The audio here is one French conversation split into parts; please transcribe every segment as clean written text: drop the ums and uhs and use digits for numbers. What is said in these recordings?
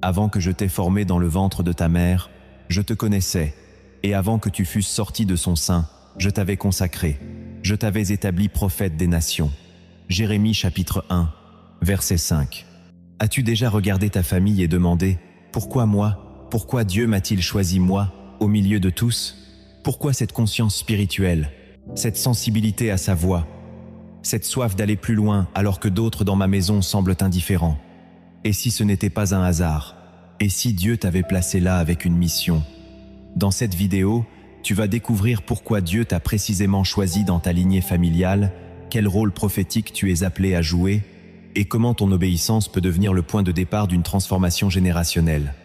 Avant que je t'ai formé dans le ventre de ta mère, je te connaissais, et avant que tu fusses sorti de son sein, je t'avais consacré. Je t'avais établi prophète des nations. Jérémie chapitre 1, verset 5. As-tu déjà regardé ta famille et demandé « Pourquoi moi? Pourquoi Dieu m'a-t-il choisi moi, au milieu de tous? Pourquoi cette conscience spirituelle, cette sensibilité à sa voix, cette soif d'aller plus loin alors que d'autres dans ma maison semblent indifférents? Et si ce n'était pas un hasard? Et si Dieu t'avait placé là avec une mission? » Dans cette vidéo, tu vas découvrir pourquoi Dieu t'a précisément choisi dans ta lignée familiale, quel rôle prophétique tu es appelé à jouer, et comment ton obéissance peut devenir le point de départ d'une transformation générationnelle.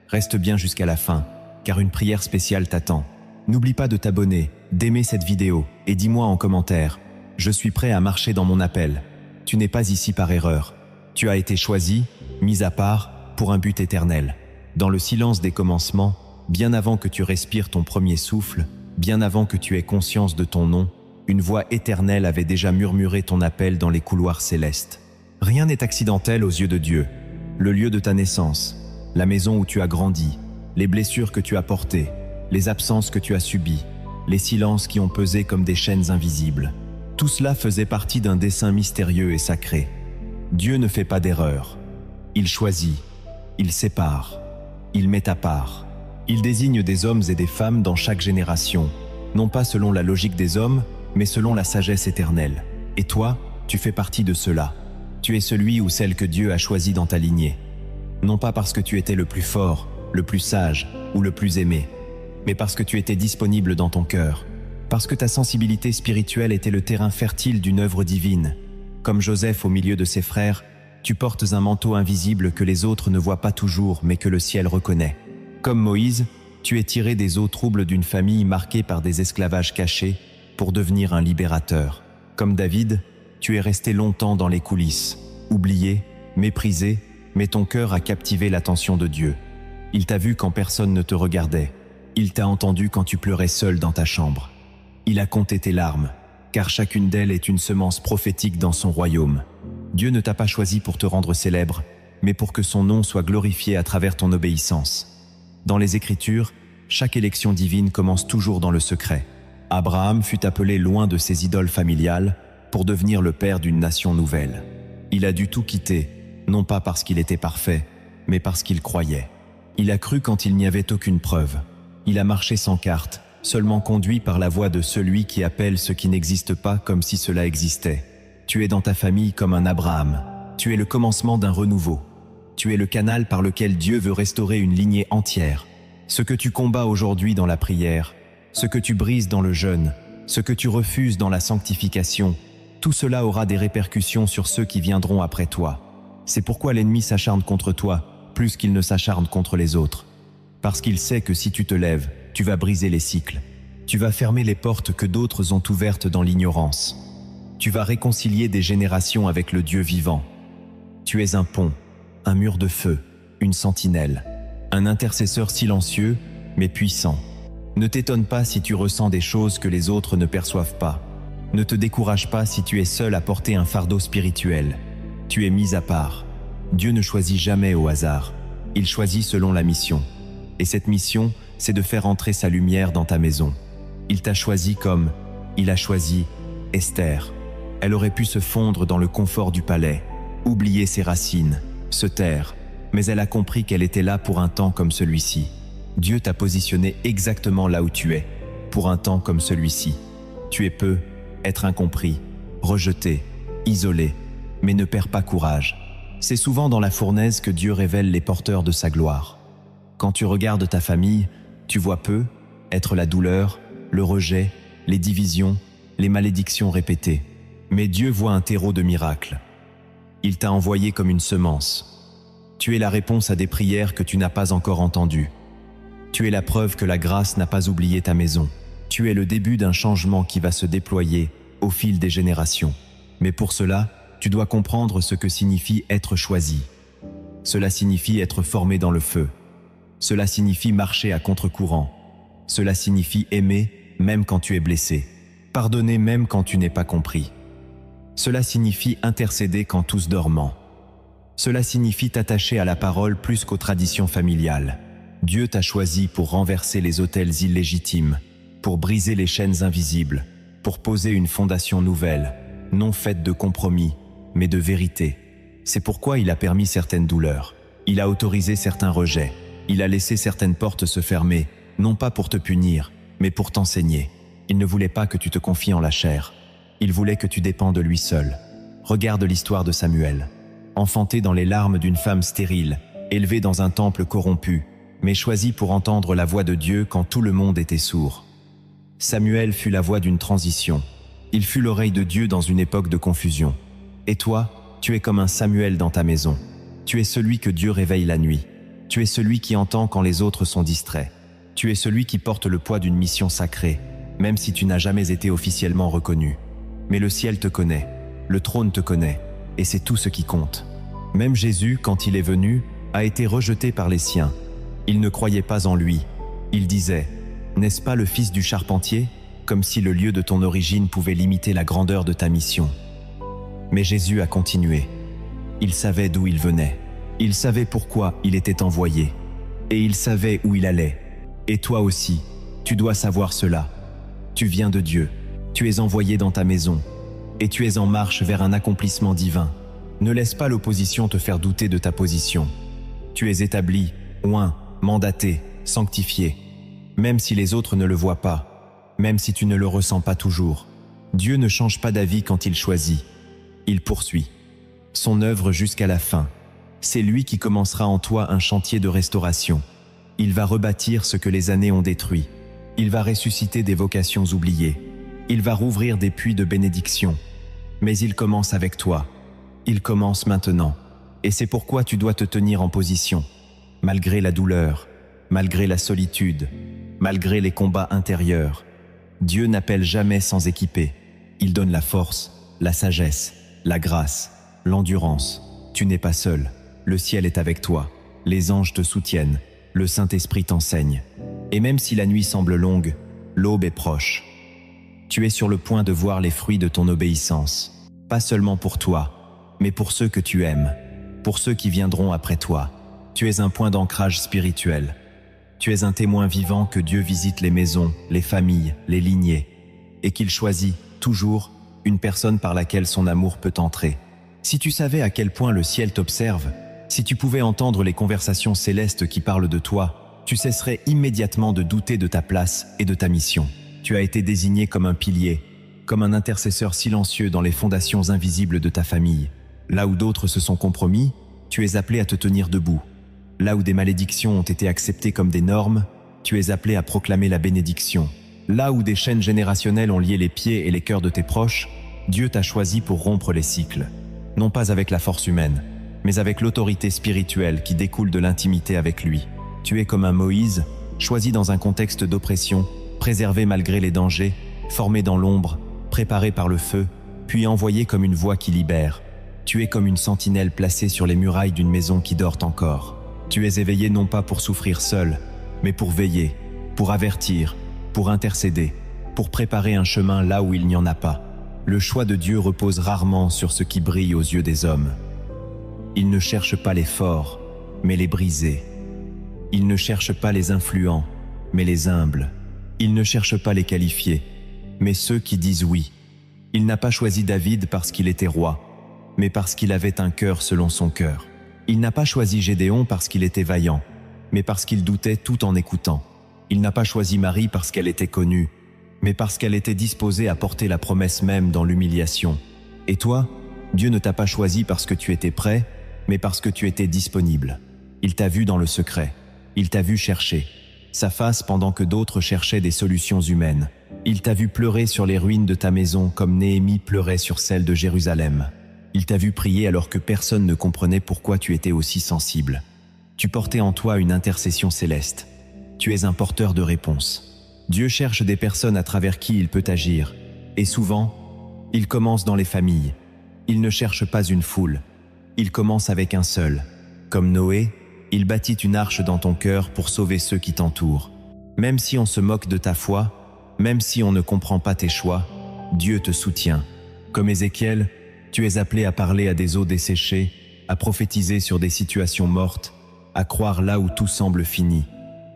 Reste bien jusqu'à la fin, car une prière spéciale t'attend. N'oublie pas de t'abonner, d'aimer cette vidéo, et dis-moi en commentaire « Je suis prêt à marcher dans mon appel ». Tu n'es pas ici par erreur. Tu as été choisi, mis à part, pour un but éternel. Dans le silence des commencements, bien avant que tu respires ton premier souffle, bien avant que tu aies conscience de ton nom, une voix éternelle avait déjà murmuré ton appel dans les couloirs célestes. Rien n'est accidentel aux yeux de Dieu. Le lieu de ta naissance, la maison où tu as grandi, les blessures que tu as portées, les absences que tu as subies, les silences qui ont pesé comme des chaînes invisibles. Tout cela faisait partie d'un dessein mystérieux et sacré. Dieu ne fait pas d'erreur. Il choisit, il sépare, il met à part. Il désigne des hommes et des femmes dans chaque génération, non pas selon la logique des hommes, mais selon la sagesse éternelle. Et toi, tu fais partie de cela. Tu es celui ou celle que Dieu a choisi dans ta lignée. Non pas parce que tu étais le plus fort, le plus sage ou le plus aimé, mais parce que tu étais disponible dans ton cœur, parce que ta sensibilité spirituelle était le terrain fertile d'une œuvre divine. Comme Joseph au milieu de ses frères, tu portes un manteau invisible que les autres ne voient pas toujours, mais que le ciel reconnaît. Comme Moïse, tu es tiré des eaux troubles d'une famille marquée par des esclavages cachés pour devenir un libérateur. Comme David, tu es resté longtemps dans les coulisses, oublié, méprisé, mais ton cœur a captivé l'attention de Dieu. Il t'a vu quand personne ne te regardait. Il t'a entendu quand tu pleurais seul dans ta chambre. Il a compté tes larmes, car chacune d'elles est une semence prophétique dans son royaume. Dieu ne t'a pas choisi pour te rendre célèbre, mais pour que son nom soit glorifié à travers ton obéissance. Dans les Écritures, chaque élection divine commence toujours dans le secret. Abraham fut appelé loin de ses idoles familiales pour devenir le père d'une nation nouvelle. Il a dû tout quitter, non pas parce qu'il était parfait, mais parce qu'il croyait. Il a cru quand il n'y avait aucune preuve. Il a marché sans carte, seulement conduit par la voix de celui qui appelle ce qui n'existe pas comme si cela existait. Tu es dans ta famille comme un Abraham. Tu es le commencement d'un renouveau. Tu es le canal par lequel Dieu veut restaurer une lignée entière. Ce que tu combats aujourd'hui dans la prière, ce que tu brises dans le jeûne, ce que tu refuses dans la sanctification, tout cela aura des répercussions sur ceux qui viendront après toi. C'est pourquoi l'ennemi s'acharne contre toi, plus qu'il ne s'acharne contre les autres. Parce qu'il sait que si tu te lèves, tu vas briser les cycles. Tu vas fermer les portes que d'autres ont ouvertes dans l'ignorance. Tu vas réconcilier des générations avec le Dieu vivant. Tu es un pont, un mur de feu, une sentinelle, un intercesseur silencieux, mais puissant. Ne t'étonne pas si tu ressens des choses que les autres ne perçoivent pas. Ne te décourage pas si tu es seul à porter un fardeau spirituel. Tu es mis à part. Dieu ne choisit jamais au hasard. Il choisit selon la mission. Et cette mission, c'est de faire entrer sa lumière dans ta maison. Il t'a choisi comme il a choisi Esther. Elle aurait pu se fondre dans le confort du palais, oublier ses racines, se taire, mais elle a compris qu'elle était là pour un temps comme celui-ci. Dieu t'a positionné exactement là où tu es, pour un temps comme celui-ci. Tu es peu, être incompris, rejeté, isolé, mais ne perds pas courage. C'est souvent dans la fournaise que Dieu révèle les porteurs de sa gloire. Quand tu regardes ta famille, tu vois peu, être la douleur, le rejet, les divisions, les malédictions répétées. Mais Dieu voit un terreau de miracles. Il t'a envoyé comme une semence. Tu es la réponse à des prières que tu n'as pas encore entendues. Tu es la preuve que la grâce n'a pas oublié ta maison. Tu es le début d'un changement qui va se déployer au fil des générations. Mais pour cela, tu dois comprendre ce que signifie être choisi. Cela signifie être formé dans le feu. Cela signifie marcher à contre-courant. Cela signifie aimer même quand tu es blessé. Pardonner même quand tu n'es pas compris. Cela signifie intercéder quand tous dormant. Cela signifie t'attacher à la parole plus qu'aux traditions familiales. Dieu t'a choisi pour renverser les autels illégitimes, pour briser les chaînes invisibles, pour poser une fondation nouvelle, non faite de compromis, mais de vérité. C'est pourquoi il a permis certaines douleurs. Il a autorisé certains rejets. Il a laissé certaines portes se fermer, non pas pour te punir, mais pour t'enseigner. Il ne voulait pas que tu te confies en la chair. Il voulait que tu dépends de lui seul. Regarde l'histoire de Samuel. Enfanté dans les larmes d'une femme stérile, élevé dans un temple corrompu, mais choisi pour entendre la voix de Dieu quand tout le monde était sourd. Samuel fut la voix d'une transition. Il fut l'oreille de Dieu dans une époque de confusion. Et toi, tu es comme un Samuel dans ta maison. Tu es celui que Dieu réveille la nuit. Tu es celui qui entend quand les autres sont distraits. Tu es celui qui porte le poids d'une mission sacrée, même si tu n'as jamais été officiellement reconnu. Mais le ciel te connaît, le trône te connaît, et c'est tout ce qui compte. Même Jésus, quand il est venu, a été rejeté par les siens. Ils ne croyaient pas en lui. Ils disaient « N'est-ce pas le fils du charpentier ?» comme si le lieu de ton origine pouvait limiter la grandeur de ta mission. Mais Jésus a continué. Il savait d'où il venait. Il savait pourquoi il était envoyé. Et il savait où il allait. Et toi aussi, tu dois savoir cela. Tu viens de Dieu. Tu es envoyé dans ta maison. Et tu es en marche vers un accomplissement divin. Ne laisse pas l'opposition te faire douter de ta position. Tu es établi, oint, mandaté, sanctifié. Même si les autres ne le voient pas, même si tu ne le ressens pas toujours. Dieu ne change pas d'avis quand il choisit. Il poursuit son œuvre jusqu'à la fin. C'est lui qui commencera en toi un chantier de restauration. Il va rebâtir ce que les années ont détruit. Il va ressusciter des vocations oubliées. Il va rouvrir des puits de bénédiction. Mais il commence avec toi. Il commence maintenant. Et c'est pourquoi tu dois te tenir en position. Malgré la douleur, malgré la solitude, malgré les combats intérieurs. Dieu n'appelle jamais sans équiper. Il donne la force, la sagesse, la grâce, l'endurance. Tu n'es pas seul. Le ciel est avec toi. Les anges te soutiennent. Le Saint-Esprit t'enseigne. Et même si la nuit semble longue, l'aube est proche. Tu es sur le point de voir les fruits de ton obéissance. Pas seulement pour toi, mais pour ceux que tu aimes, pour ceux qui viendront après toi. Tu es un point d'ancrage spirituel. Tu es un témoin vivant que Dieu visite les maisons, les familles, les lignées, et qu'il choisit, toujours, une personne par laquelle son amour peut entrer. Si tu savais à quel point le ciel t'observe, si tu pouvais entendre les conversations célestes qui parlent de toi, tu cesserais immédiatement de douter de ta place et de ta mission. Tu as été désigné comme un pilier, comme un intercesseur silencieux dans les fondations invisibles de ta famille. Là où d'autres se sont compromis, tu es appelé à te tenir debout. Là où des malédictions ont été acceptées comme des normes, tu es appelé à proclamer la bénédiction. Là où des chaînes générationnelles ont lié les pieds et les cœurs de tes proches, Dieu t'a choisi pour rompre les cycles. Non pas avec la force humaine, mais avec l'autorité spirituelle qui découle de l'intimité avec lui. Tu es comme un Moïse, choisi dans un contexte d'oppression, préservé malgré les dangers, formé dans l'ombre, préparé par le feu, puis envoyé comme une voix qui libère. Tu es comme une sentinelle placée sur les murailles d'une maison qui dort encore. Tu es éveillé non pas pour souffrir seul, mais pour veiller, pour avertir, pour intercéder, pour préparer un chemin là où il n'y en a pas. Le choix de Dieu repose rarement sur ce qui brille aux yeux des hommes. Il ne cherche pas les forts, mais les brisés. Il ne cherche pas les influents, mais les humbles. Il ne cherche pas les qualifiés, mais ceux qui disent oui. Il n'a pas choisi David parce qu'il était roi, mais parce qu'il avait un cœur selon son cœur. Il n'a pas choisi Gédéon parce qu'il était vaillant, mais parce qu'il doutait tout en écoutant. Il n'a pas choisi Marie parce qu'elle était connue, mais parce qu'elle était disposée à porter la promesse même dans l'humiliation. Et toi, Dieu ne t'a pas choisi parce que tu étais prêt, mais parce que tu étais disponible. Il t'a vu dans le secret. Il t'a vu chercher sa face pendant que d'autres cherchaient des solutions humaines. Il t'a vu pleurer sur les ruines de ta maison comme Néhémie pleurait sur celle de Jérusalem. Il t'a vu prier alors que personne ne comprenait pourquoi tu étais aussi sensible. Tu portais en toi une intercession céleste. Tu es un porteur de réponses. Dieu cherche des personnes à travers qui il peut agir. Et souvent, il commence dans les familles. Il ne cherche pas une foule. Il commence avec un seul. Comme Noé, il bâtit une arche dans ton cœur pour sauver ceux qui t'entourent. Même si on se moque de ta foi, même si on ne comprend pas tes choix, Dieu te soutient. Comme Ézéchiel, tu es appelé à parler à des eaux desséchées, à prophétiser sur des situations mortes, à croire là où tout semble fini.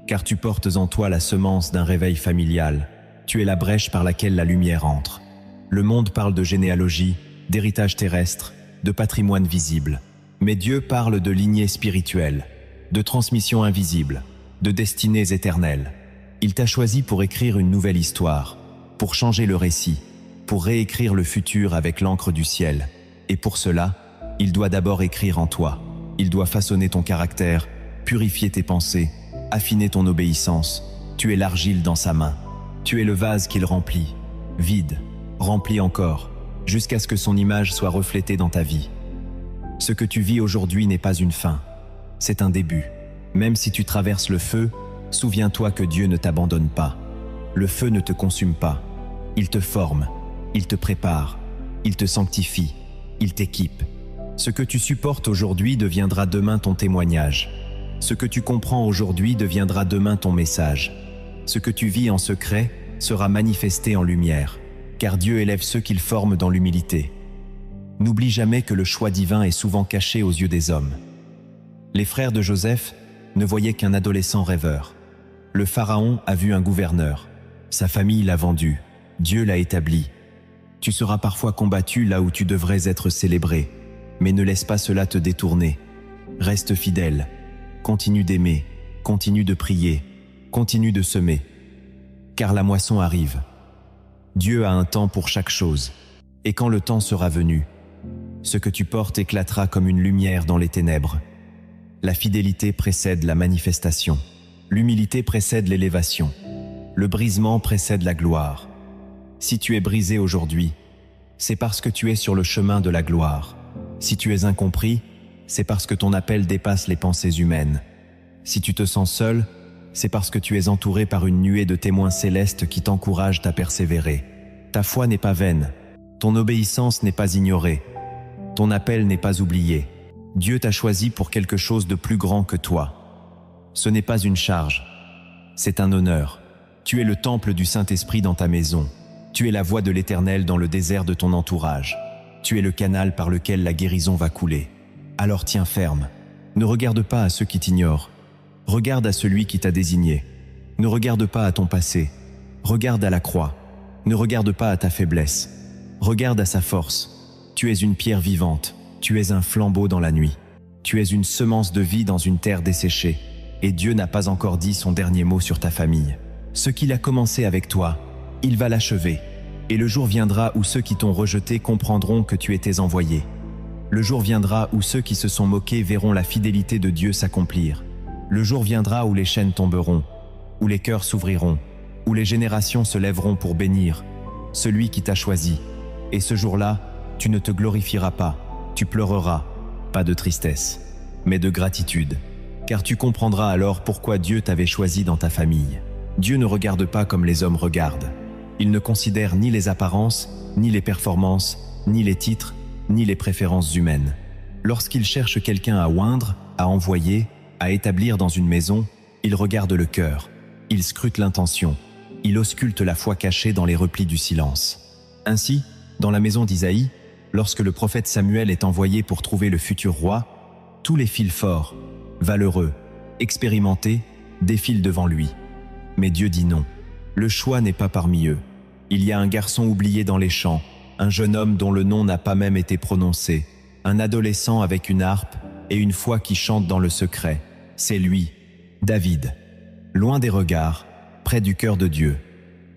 Car tu portes en toi la semence d'un réveil familial. Tu es la brèche par laquelle la lumière entre. Le monde parle de généalogie, d'héritage terrestre, de patrimoine visible. Mais Dieu parle de lignée spirituelle, de transmission invisible, de destinées éternelles. Il t'a choisi pour écrire une nouvelle histoire, pour changer le récit, pour réécrire le futur avec l'encre du ciel. Et pour cela, il doit d'abord écrire en toi. Il doit façonner ton caractère, purifier tes pensées, affiner ton obéissance. Tu es l'argile dans sa main. Tu es le vase qu'il remplit, vide, rempli encore, jusqu'à ce que son image soit reflétée dans ta vie. Ce que tu vis aujourd'hui n'est pas une fin, c'est un début. Même si tu traverses le feu, souviens-toi que Dieu ne t'abandonne pas. Le feu ne te consume pas. Il te forme, il te prépare, il te sanctifie, il t'équipe. Ce que tu supportes aujourd'hui deviendra demain ton témoignage. Ce que tu comprends aujourd'hui deviendra demain ton message. Ce que tu vis en secret sera manifesté en lumière, car Dieu élève ceux qu'il forme dans l'humilité. N'oublie jamais que le choix divin est souvent caché aux yeux des hommes. Les frères de Joseph ne voyaient qu'un adolescent rêveur. Le pharaon a vu un gouverneur. Sa famille l'a vendu. Dieu l'a établi. Tu seras parfois combattu là où tu devrais être célébré, mais ne laisse pas cela te détourner. Reste fidèle. Continue d'aimer. Continue de prier. Continue de semer. Car la moisson arrive. Dieu a un temps pour chaque chose. Et quand le temps sera venu, ce que tu portes éclatera comme une lumière dans les ténèbres. La fidélité précède la manifestation. L'humilité précède l'élévation. Le brisement précède la gloire. Si tu es brisé aujourd'hui, c'est parce que tu es sur le chemin de la gloire. Si tu es incompris, c'est parce que ton appel dépasse les pensées humaines. Si tu te sens seul, c'est parce que tu es entouré par une nuée de témoins célestes qui t'encouragent à persévérer. Ta foi n'est pas vaine. Ton obéissance n'est pas ignorée. Ton appel n'est pas oublié. Dieu t'a choisi pour quelque chose de plus grand que toi. Ce n'est pas une charge, c'est un honneur. Tu es le temple du Saint-Esprit dans ta maison. Tu es la voix de l'Éternel dans le désert de ton entourage. Tu es le canal par lequel la guérison va couler. Alors tiens ferme. Ne regarde pas à ceux qui t'ignorent. Regarde à celui qui t'a désigné. Ne regarde pas à ton passé. Regarde à la croix. Ne regarde pas à ta faiblesse. Regarde à sa force. Tu es une pierre vivante. Tu es un flambeau dans la nuit. Tu es une semence de vie dans une terre desséchée. Et Dieu n'a pas encore dit son dernier mot sur ta famille. Ce qu'il a commencé avec toi, il va l'achever. Et le jour viendra où ceux qui t'ont rejeté comprendront que tu étais envoyé. Le jour viendra où ceux qui se sont moqués verront la fidélité de Dieu s'accomplir. Le jour viendra où les chaînes tomberont, où les cœurs s'ouvriront, où les générations se lèveront pour bénir celui qui t'a choisi. Et ce jour-là, tu ne te glorifieras pas, tu pleureras, pas de tristesse, mais de gratitude. Car tu comprendras alors pourquoi Dieu t'avait choisi dans ta famille. Dieu ne regarde pas comme les hommes regardent. Il ne considère ni les apparences, ni les performances, ni les titres, ni les préférences humaines. Lorsqu'il cherche quelqu'un à oindre, à envoyer, à établir dans une maison, il regarde le cœur, il scrute l'intention, il ausculte la foi cachée dans les replis du silence. Ainsi, dans la maison d'Isaïe, lorsque le prophète Samuel est envoyé pour trouver le futur roi, tous les fils forts, valeureux, expérimentés, défilent devant lui. Mais Dieu dit non. Le choix n'est pas parmi eux. Il y a un garçon oublié dans les champs, un jeune homme dont le nom n'a pas même été prononcé, un adolescent avec une harpe et une foi qui chante dans le secret. C'est lui, David. Loin des regards, près du cœur de Dieu.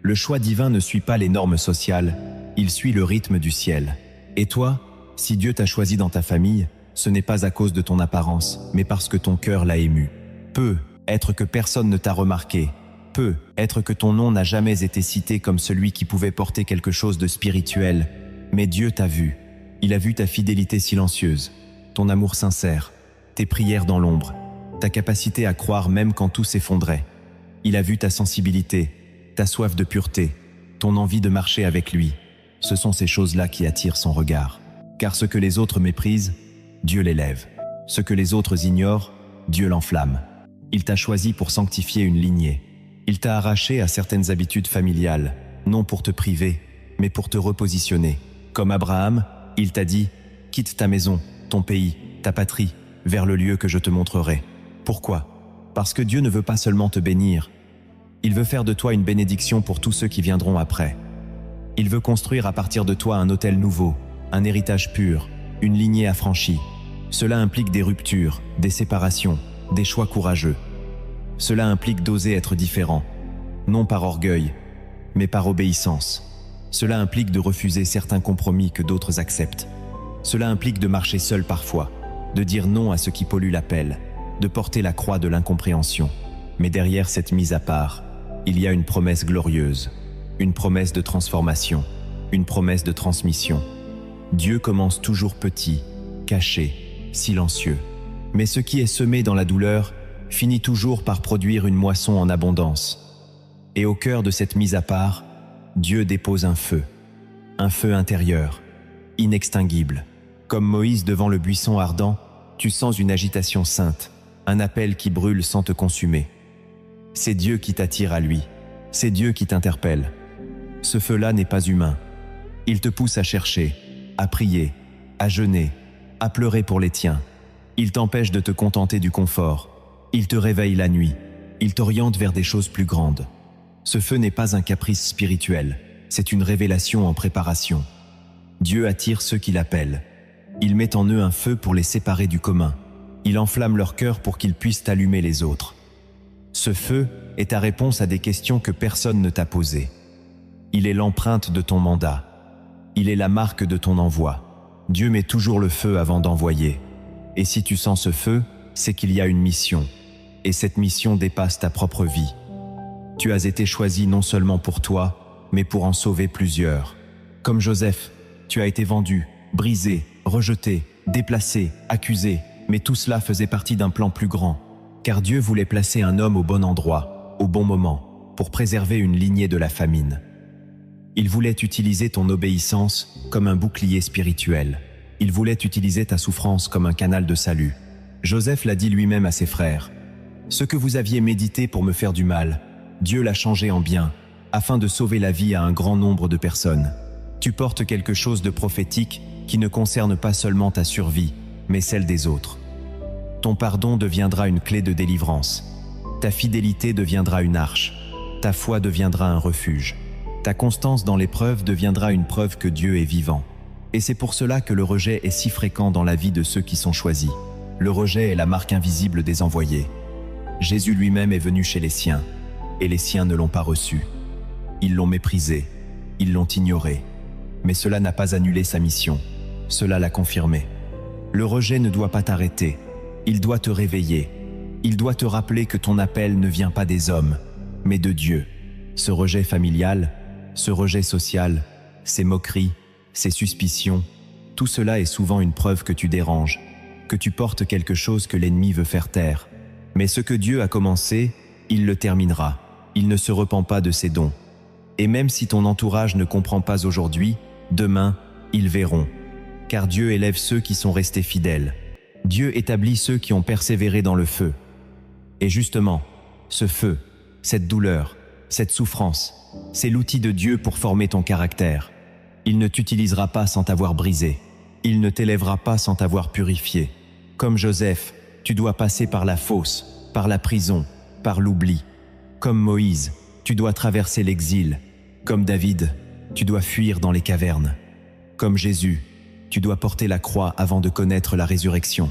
Le choix divin ne suit pas les normes sociales, il suit le rythme du ciel. Et toi, si Dieu t'a choisi dans ta famille, ce n'est pas à cause de ton apparence, mais parce que ton cœur l'a ému. Peut être que personne ne t'a remarqué. Peut être que ton nom n'a jamais été cité comme celui qui pouvait porter quelque chose de spirituel. Mais Dieu t'a vu. Il a vu ta fidélité silencieuse, ton amour sincère, tes prières dans l'ombre, ta capacité à croire même quand tout s'effondrait. Il a vu ta sensibilité, ta soif de pureté, ton envie de marcher avec lui. Ce sont ces choses-là qui attirent son regard. Car ce que les autres méprisent, Dieu l'élève. Ce que les autres ignorent, Dieu l'enflamme. Il t'a choisi pour sanctifier une lignée. Il t'a arraché à certaines habitudes familiales, non pour te priver, mais pour te repositionner. Comme Abraham, il t'a dit « Quitte ta maison, ton pays, ta patrie, vers le lieu que je te montrerai. Pourquoi? Parce que Dieu ne veut pas seulement te bénir, il veut faire de toi une bénédiction pour tous ceux qui viendront après. Il veut construire à partir de toi un autel nouveau, un héritage pur, une lignée affranchie. Cela implique des ruptures, des séparations, des choix courageux. Cela implique d'oser être différent, non par orgueil, mais par obéissance. Cela implique de refuser certains compromis que d'autres acceptent. Cela implique de marcher seul parfois, de dire non à ce qui pollue l'appel, de porter la croix de l'incompréhension. Mais derrière cette mise à part, il y a une promesse glorieuse, une promesse de transformation, une promesse de transmission. Dieu commence toujours petit, caché, silencieux. Mais ce qui est semé dans la douleur finit toujours par produire une moisson en abondance. Et au cœur de cette mise à part, Dieu dépose un feu intérieur, inextinguible. Comme Moïse devant le buisson ardent, tu sens une agitation sainte, un appel qui brûle sans te consumer. C'est Dieu qui t'attire à lui, c'est Dieu qui t'interpelle. Ce feu-là n'est pas humain. Il te pousse à chercher, à prier, à jeûner, à pleurer pour les tiens. Il t'empêche de te contenter du confort. Il te réveille la nuit. Il t'oriente vers des choses plus grandes. Ce feu n'est pas un caprice spirituel, c'est une révélation en préparation. Dieu attire ceux qui l'appellent. Il met en eux un feu pour les séparer du commun. Il enflamme leur cœur pour qu'ils puissent allumer les autres. Ce feu est ta réponse à des questions que personne ne t'a posées. Il est l'empreinte de ton mandat. Il est la marque de ton envoi. Dieu met toujours le feu avant d'envoyer. Et si tu sens ce feu, c'est qu'il y a une mission. Et cette mission dépasse ta propre vie. Tu as été choisi non seulement pour toi, mais pour en sauver plusieurs. Comme Joseph, tu as été vendu, brisé, rejeté, déplacé, accusé, mais tout cela faisait partie d'un plan plus grand. Car Dieu voulait placer un homme au bon endroit, au bon moment, pour préserver une lignée de la famine. Il voulait utiliser ton obéissance comme un bouclier spirituel. Il voulait utiliser ta souffrance comme un canal de salut. Joseph l'a dit lui-même à ses frères. « Ce que vous aviez médité pour me faire du mal, Dieu l'a changé en bien, afin de sauver la vie à un grand nombre de personnes. Tu portes quelque chose de prophétique qui ne concerne pas seulement ta survie, mais celle des autres. Ton pardon deviendra une clé de délivrance. Ta fidélité deviendra une arche. Ta foi deviendra un refuge. Ta constance dans l'épreuve deviendra une preuve que Dieu est vivant. Et c'est pour cela que le rejet est si fréquent dans la vie de ceux qui sont choisis. Le rejet est la marque invisible des envoyés. Jésus lui-même est venu chez les siens, et les siens ne l'ont pas reçu. Ils l'ont méprisé, ils l'ont ignoré. Mais cela n'a pas annulé sa mission, cela l'a confirmé. Le rejet ne doit pas t'arrêter. Il doit te réveiller. Il doit te rappeler que ton appel ne vient pas des hommes, mais de Dieu. Ce rejet familial, ce rejet social, ces moqueries, ces suspicions, tout cela est souvent une preuve que tu déranges, que tu portes quelque chose que l'ennemi veut faire taire. Mais ce que Dieu a commencé, il le terminera. Il ne se repent pas de ses dons. Et même si ton entourage ne comprend pas aujourd'hui, demain, ils verront. Car Dieu élève ceux qui sont restés fidèles. Dieu établit ceux qui ont persévéré dans le feu. Et justement, ce feu, cette douleur, cette souffrance, c'est l'outil de Dieu pour former ton caractère. Il ne t'utilisera pas sans t'avoir brisé. Il ne t'élèvera pas sans t'avoir purifié. Comme Joseph, tu dois passer par la fosse, par la prison, par l'oubli. Comme Moïse, tu dois traverser l'exil. Comme David, tu dois fuir dans les cavernes. Comme Jésus, tu dois porter la croix avant de connaître la résurrection.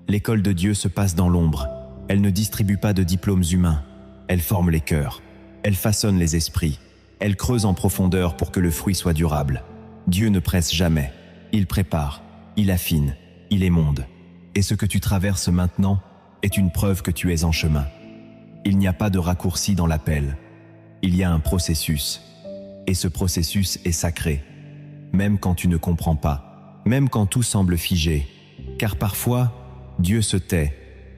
L'école de Dieu se passe dans l'ombre. Elle ne distribue pas de diplômes humains. Elle forme les cœurs. Elle façonne les esprits. Elle creuse en profondeur pour que le fruit soit durable. Dieu ne presse jamais. Il prépare, il affine, il émonde. Et ce que tu traverses maintenant est une preuve que tu es en chemin. Il n'y a pas de raccourci dans l'appel. Il y a un processus. Et ce processus est sacré. Même quand tu ne comprends pas, même quand tout semble figé. Car parfois, Dieu se tait,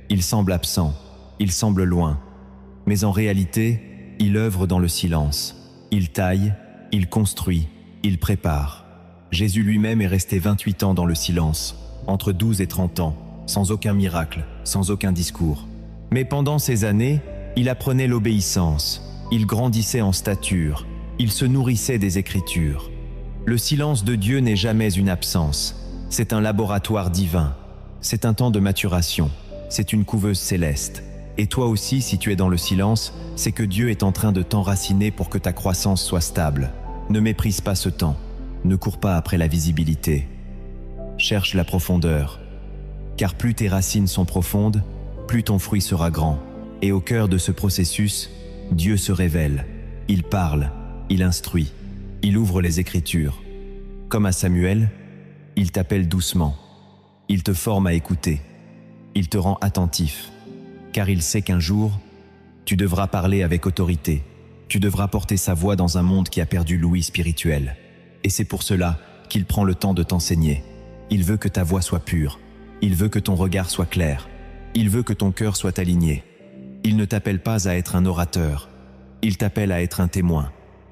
il semble absent, il semble loin. Mais en réalité, il œuvre dans le silence. Il taille, il construit, il prépare. Jésus lui-même est resté 28 ans dans le silence, entre 12 et 30 ans, sans aucun miracle, sans aucun discours. Mais pendant ces années, il apprenait l'obéissance, il grandissait en stature, il se nourrissait des Écritures. Le silence de Dieu n'est jamais une absence, c'est un laboratoire divin. C'est un temps de maturation. C'est une couveuse céleste. Et toi aussi, si tu es dans le silence, c'est que Dieu est en train de t'enraciner pour que ta croissance soit stable. Ne méprise pas ce temps. Ne cours pas après la visibilité. Cherche la profondeur. Car plus tes racines sont profondes, plus ton fruit sera grand. Et au cœur de ce processus, Dieu se révèle. Il parle, il instruit, il ouvre les Écritures. Comme à Samuel, il t'appelle doucement. Il te forme à écouter. Il te rend attentif. Car il sait qu'un jour, tu devras parler avec autorité. Tu devras porter sa voix dans un monde qui a perdu l'ouïe spirituelle. Et c'est pour cela qu'il prend le temps de t'enseigner. Il veut que ta voix soit pure. Il veut que ton regard soit clair. Il veut que ton cœur soit aligné. Il ne t'appelle pas à être un orateur. Il t'appelle à être un témoin.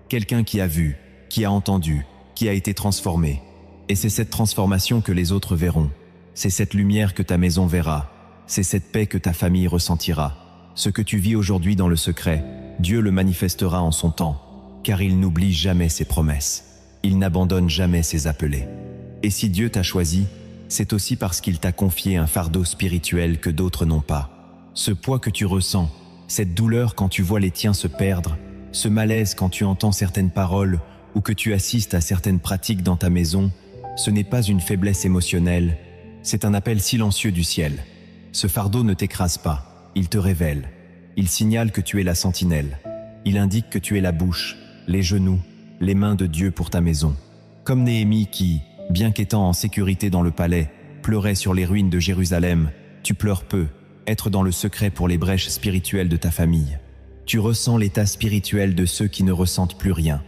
Quelqu'un qui a vu, qui a entendu, qui a été transformé. Et c'est cette transformation que les autres verront. C'est cette lumière que ta maison verra. C'est cette paix que ta famille ressentira. Ce que tu vis aujourd'hui dans le secret, Dieu le manifestera en son temps, car il n'oublie jamais ses promesses. Il n'abandonne jamais ses appelés. Et si Dieu t'a choisi, c'est aussi parce qu'il t'a confié un fardeau spirituel que d'autres n'ont pas. Ce poids que tu ressens, cette douleur quand tu vois les tiens se perdre, ce malaise quand tu entends certaines paroles ou que tu assistes à certaines pratiques dans ta maison, ce n'est pas une faiblesse émotionnelle, c'est un appel silencieux du ciel. Ce fardeau ne t'écrase pas, il te révèle. Il signale que tu es la sentinelle. Il indique que tu es la bouche, les genoux, les mains de Dieu pour ta maison. Comme Néhémie qui, bien qu'étant en sécurité dans le palais, pleurait sur les ruines de Jérusalem, tu pleures peu, être dans le secret pour les brèches spirituelles de ta famille. Tu ressens l'état spirituel de ceux qui ne ressentent plus rien.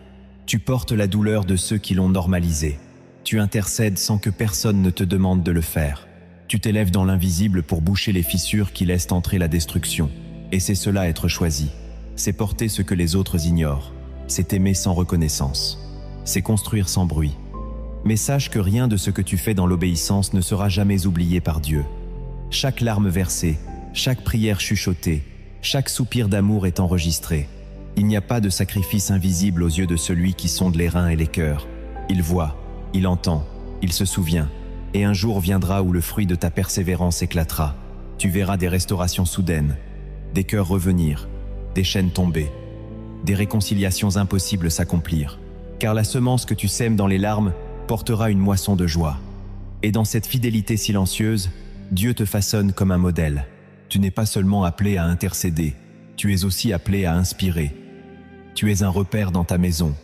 Tu portes la douleur de ceux qui l'ont normalisé. Tu intercèdes sans que personne ne te demande de le faire. Tu t'élèves dans l'invisible pour boucher les fissures qui laissent entrer la destruction. Et c'est cela être choisi. C'est porter ce que les autres ignorent. C'est aimer sans reconnaissance. C'est construire sans bruit. Mais sache que rien de ce que tu fais dans l'obéissance ne sera jamais oublié par Dieu. Chaque larme versée, chaque prière chuchotée, chaque soupir d'amour est enregistré. Il n'y a pas de sacrifice invisible aux yeux de celui qui sonde les reins et les cœurs. Il voit, il entend, il se souvient. Et un jour viendra où le fruit de ta persévérance éclatera. Tu verras des restaurations soudaines, des cœurs revenir, des chaînes tomber, des réconciliations impossibles s'accomplir. Car la semence que tu sèmes dans les larmes portera une moisson de joie. Et dans cette fidélité silencieuse, Dieu te façonne comme un modèle. Tu n'es pas seulement appelé à intercéder, tu es aussi appelé à inspirer. Tu es un repère dans ta maison.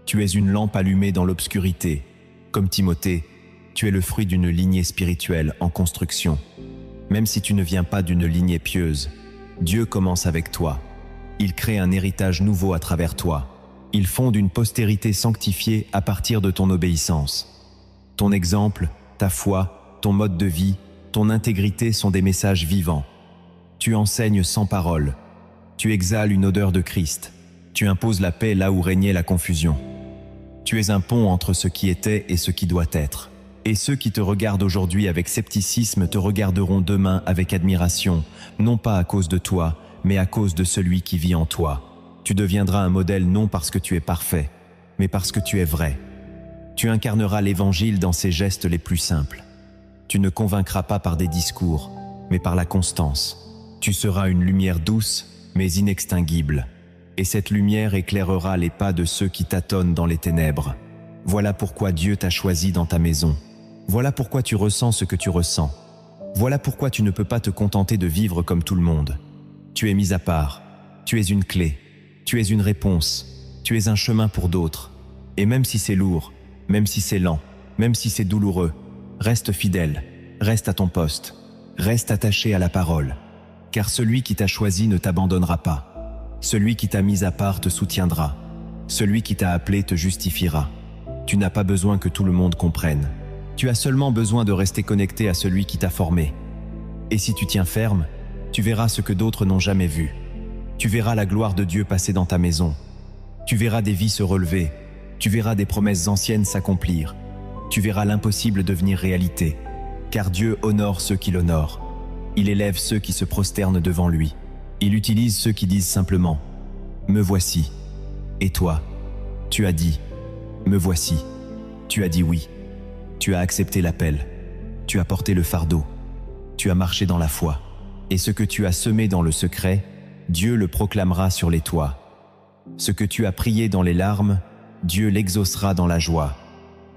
Tu es une lampe allumée dans l'obscurité. Comme Timothée, tu es le fruit d'une lignée spirituelle en construction. Même si tu ne viens pas d'une lignée pieuse, Dieu commence avec toi. Il crée un héritage nouveau à travers toi. Il fonde une postérité sanctifiée à partir de ton obéissance. Ton exemple, ta foi, ton mode de vie, ton intégrité sont des messages vivants. Tu enseignes sans parole. Tu exhales une odeur de Christ. Tu imposes la paix là où régnait la confusion. Tu es un pont entre ce qui était et ce qui doit être. Et ceux qui te regardent aujourd'hui avec scepticisme te regarderont demain avec admiration, non pas à cause de toi, mais à cause de celui qui vit en toi. Tu deviendras un modèle non parce que tu es parfait, mais parce que tu es vrai. Tu incarneras l'Évangile dans ses gestes les plus simples. Tu ne convaincras pas par des discours, mais par la constance. Tu seras une lumière douce, mais inextinguible. Et cette lumière éclairera les pas de ceux qui tâtonnent dans les ténèbres. Voilà pourquoi Dieu t'a choisi dans ta maison. Voilà pourquoi tu ressens ce que tu ressens. Voilà pourquoi tu ne peux pas te contenter de vivre comme tout le monde. Tu es mis à part. Tu es une clé. Tu es une réponse. Tu es un chemin pour d'autres. Et même si c'est lourd, même si c'est lent, même si c'est douloureux, reste fidèle, reste à ton poste, reste attaché à la parole. Car celui qui t'a choisi ne t'abandonnera pas. Celui qui t'a mis à part te soutiendra. Celui qui t'a appelé te justifiera. Tu n'as pas besoin que tout le monde comprenne. Tu as seulement besoin de rester connecté à celui qui t'a formé. Et si tu tiens ferme, tu verras ce que d'autres n'ont jamais vu. Tu verras la gloire de Dieu passer dans ta maison. Tu verras des vies se relever. Tu verras des promesses anciennes s'accomplir. Tu verras l'impossible devenir réalité. Car Dieu honore ceux qui l'honorent. Il élève ceux qui se prosternent devant lui. Il utilise ceux qui disent simplement « Me voici ». Et toi, tu as dit « Me voici ». Tu as dit oui. Tu as accepté l'appel. Tu as porté le fardeau. tu as marché dans la foi. Et ce que tu as semé dans le secret, Dieu le proclamera sur les toits. Ce que tu as prié dans les larmes, Dieu l'exaucera dans la joie.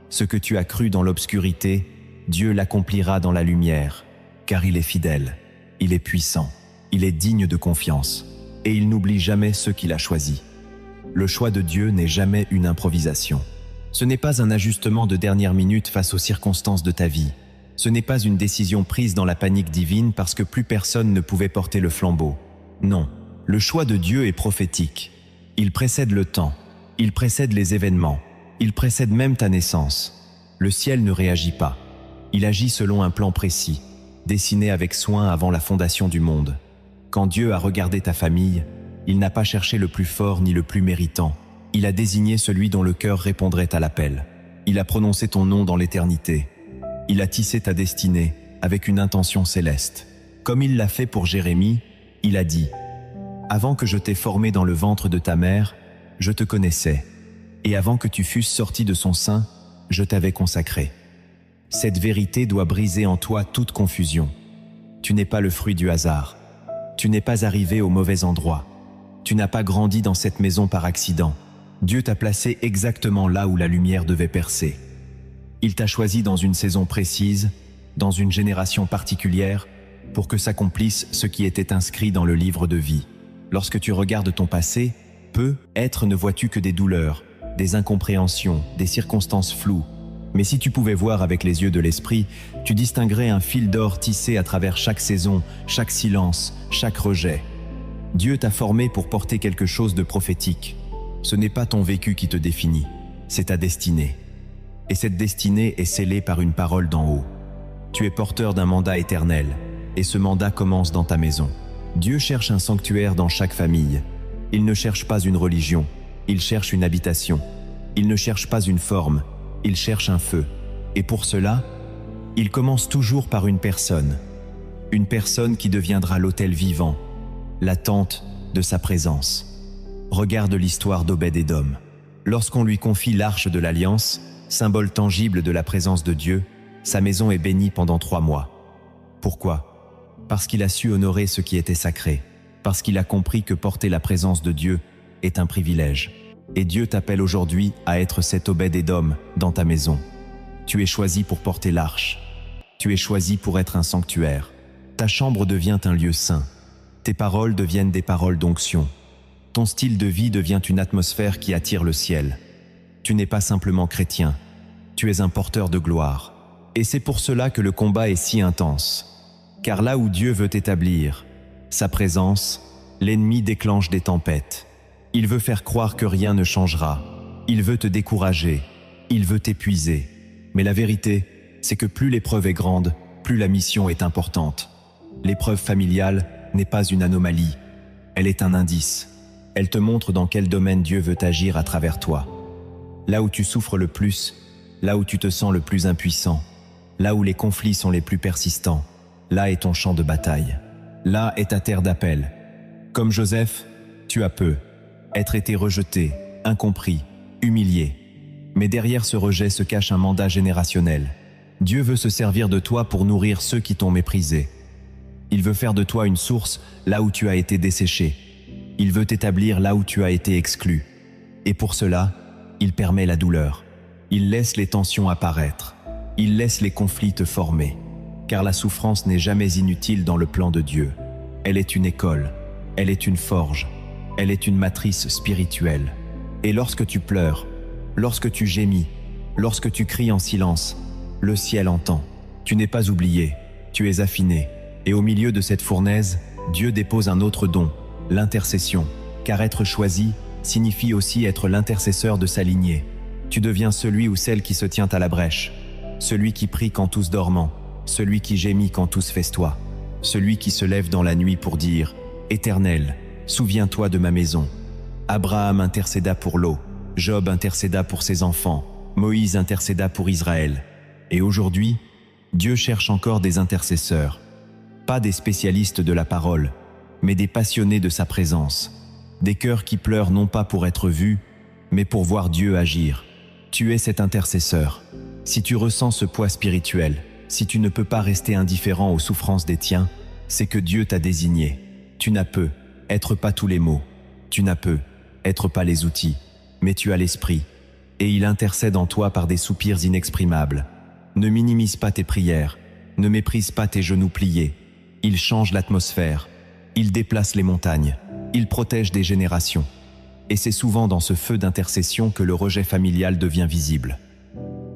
Ce que tu as cru dans l'obscurité, Dieu l'accomplira dans la lumière. Car il est fidèle, il est puissant, il est digne de confiance, et il n'oublie jamais ceux qu'il a choisis. Le choix de Dieu n'est jamais une improvisation. Ce n'est pas un ajustement de dernière minute face aux circonstances de ta vie. Ce n'est pas une décision prise dans la panique divine parce que plus personne ne pouvait porter le flambeau. Non, le choix de Dieu est prophétique. Il précède le temps, il précède les événements, il précède même ta naissance. Le ciel ne réagit pas. Il agit selon un plan précis, dessiné avec soin avant la fondation du monde. Quand Dieu a regardé ta famille, il n'a pas cherché le plus fort ni le plus méritant. Il a désigné celui dont le cœur répondrait à l'appel. Il a prononcé ton nom dans l'éternité. Il a tissé ta destinée avec une intention céleste. Comme il l'a fait pour Jérémie, il a dit « Avant que je t'ai formé dans le ventre de ta mère, je te connaissais. Et avant que tu fusses sorti de son sein, je t'avais consacré. » Cette vérité doit briser en toi toute confusion. Tu n'es pas le fruit du hasard. Tu n'es pas arrivé au mauvais endroit. Tu n'as pas grandi dans cette maison par accident. Dieu t'a placé exactement là où la lumière devait percer. Il t'a choisi dans une saison précise, dans une génération particulière, pour que s'accomplisse ce qui était inscrit dans le livre de vie. Lorsque tu regardes ton passé, peut-être ne vois-tu que des douleurs, des incompréhensions, des circonstances floues. Mais si tu pouvais voir avec les yeux de l'esprit, tu distinguerais un fil d'or tissé à travers chaque saison, chaque silence, chaque rejet. Dieu t'a formé pour porter quelque chose de prophétique. Ce n'est pas ton vécu qui te définit, c'est ta destinée. Et cette destinée est scellée par une parole d'en haut. Tu es porteur d'un mandat éternel, et ce mandat commence dans ta maison. Dieu cherche un sanctuaire dans chaque famille. Il ne cherche pas une religion, il cherche une habitation. Il ne cherche pas une forme, il cherche un feu. Et pour cela, il commence toujours par une personne qui deviendra l'autel vivant, la tente de sa présence. Regarde l'histoire d'Obed-Édom. Lorsqu'on lui confie l'arche de l'Alliance, symbole tangible de la présence de Dieu, sa maison est bénie pendant 3 mois. Pourquoi? Parce qu'il a su honorer ce qui était sacré, parce qu'il a compris que porter la présence de Dieu est un privilège. Et Dieu t'appelle aujourd'hui à être cet Obed-Édom dans ta maison. Tu es choisi pour porter l'arche. Tu es choisi pour être un sanctuaire. Ta chambre devient un lieu saint. Tes paroles deviennent des paroles d'onction. Ton style de vie devient une atmosphère qui attire le ciel. Tu n'es pas simplement chrétien, tu es un porteur de gloire. Et c'est pour cela que le combat est si intense. Car là où Dieu veut établir sa présence, l'ennemi déclenche des tempêtes. Il veut faire croire que rien ne changera. Il veut te décourager. Il veut t'épuiser. Mais la vérité, c'est que plus l'épreuve est grande, plus la mission est importante. L'épreuve familiale n'est pas une anomalie. Elle est un indice. Elle te montre dans quel domaine Dieu veut agir à travers toi. Là où tu souffres le plus, là où tu te sens le plus impuissant, là où les conflits sont les plus persistants, là est ton champ de bataille. Là est ta terre d'appel. Comme Joseph, tu as être été rejeté, incompris, humilié. Mais derrière ce rejet se cache un mandat générationnel. Dieu veut se servir de toi pour nourrir ceux qui t'ont méprisé. Il veut faire de toi une source là où tu as été desséché. Il veut t'établir là où tu as été exclu. Et pour cela, il permet la douleur. Il laisse les tensions apparaître. Il laisse les conflits te former. Car la souffrance n'est jamais inutile dans le plan de Dieu. Elle est une école. Elle est une forge. Elle est une matrice spirituelle. Et lorsque tu pleures, lorsque tu gémis, lorsque tu cries en silence, le ciel entend. Tu n'es pas oublié, tu es affiné. Et au milieu de cette fournaise, Dieu dépose un autre don, l'intercession. Car être choisi signifie aussi être l'intercesseur de sa lignée. Tu deviens celui ou celle qui se tient à la brèche, celui qui prie quand tous dormant, celui qui gémit quand tous festoient, celui qui se lève dans la nuit pour dire « Éternel, souviens-toi de ma maison ». Abraham intercéda pour Lot, Job intercéda pour ses enfants, Moïse intercéda pour Israël. Et aujourd'hui, Dieu cherche encore des intercesseurs, pas des spécialistes de la parole, mais des passionnés de sa présence, des cœurs qui pleurent non pas pour être vus, mais pour voir Dieu agir. Tu es cet intercesseur. Si tu ressens ce poids spirituel, Si tu ne peux pas rester indifférent aux souffrances des tiens, c'est que Dieu t'a désigné. Tu n'as peu, être pas tous les mots. Tu n'as peu, être pas les outils. Mais tu as l'esprit. Et il intercède en toi par des soupirs inexprimables. Ne minimise pas tes prières. Ne méprise pas tes genoux pliés. Il change l'atmosphère. Il déplace les montagnes. Il protège des générations. Et c'est souvent dans ce feu d'intercession que le rejet familial devient visible.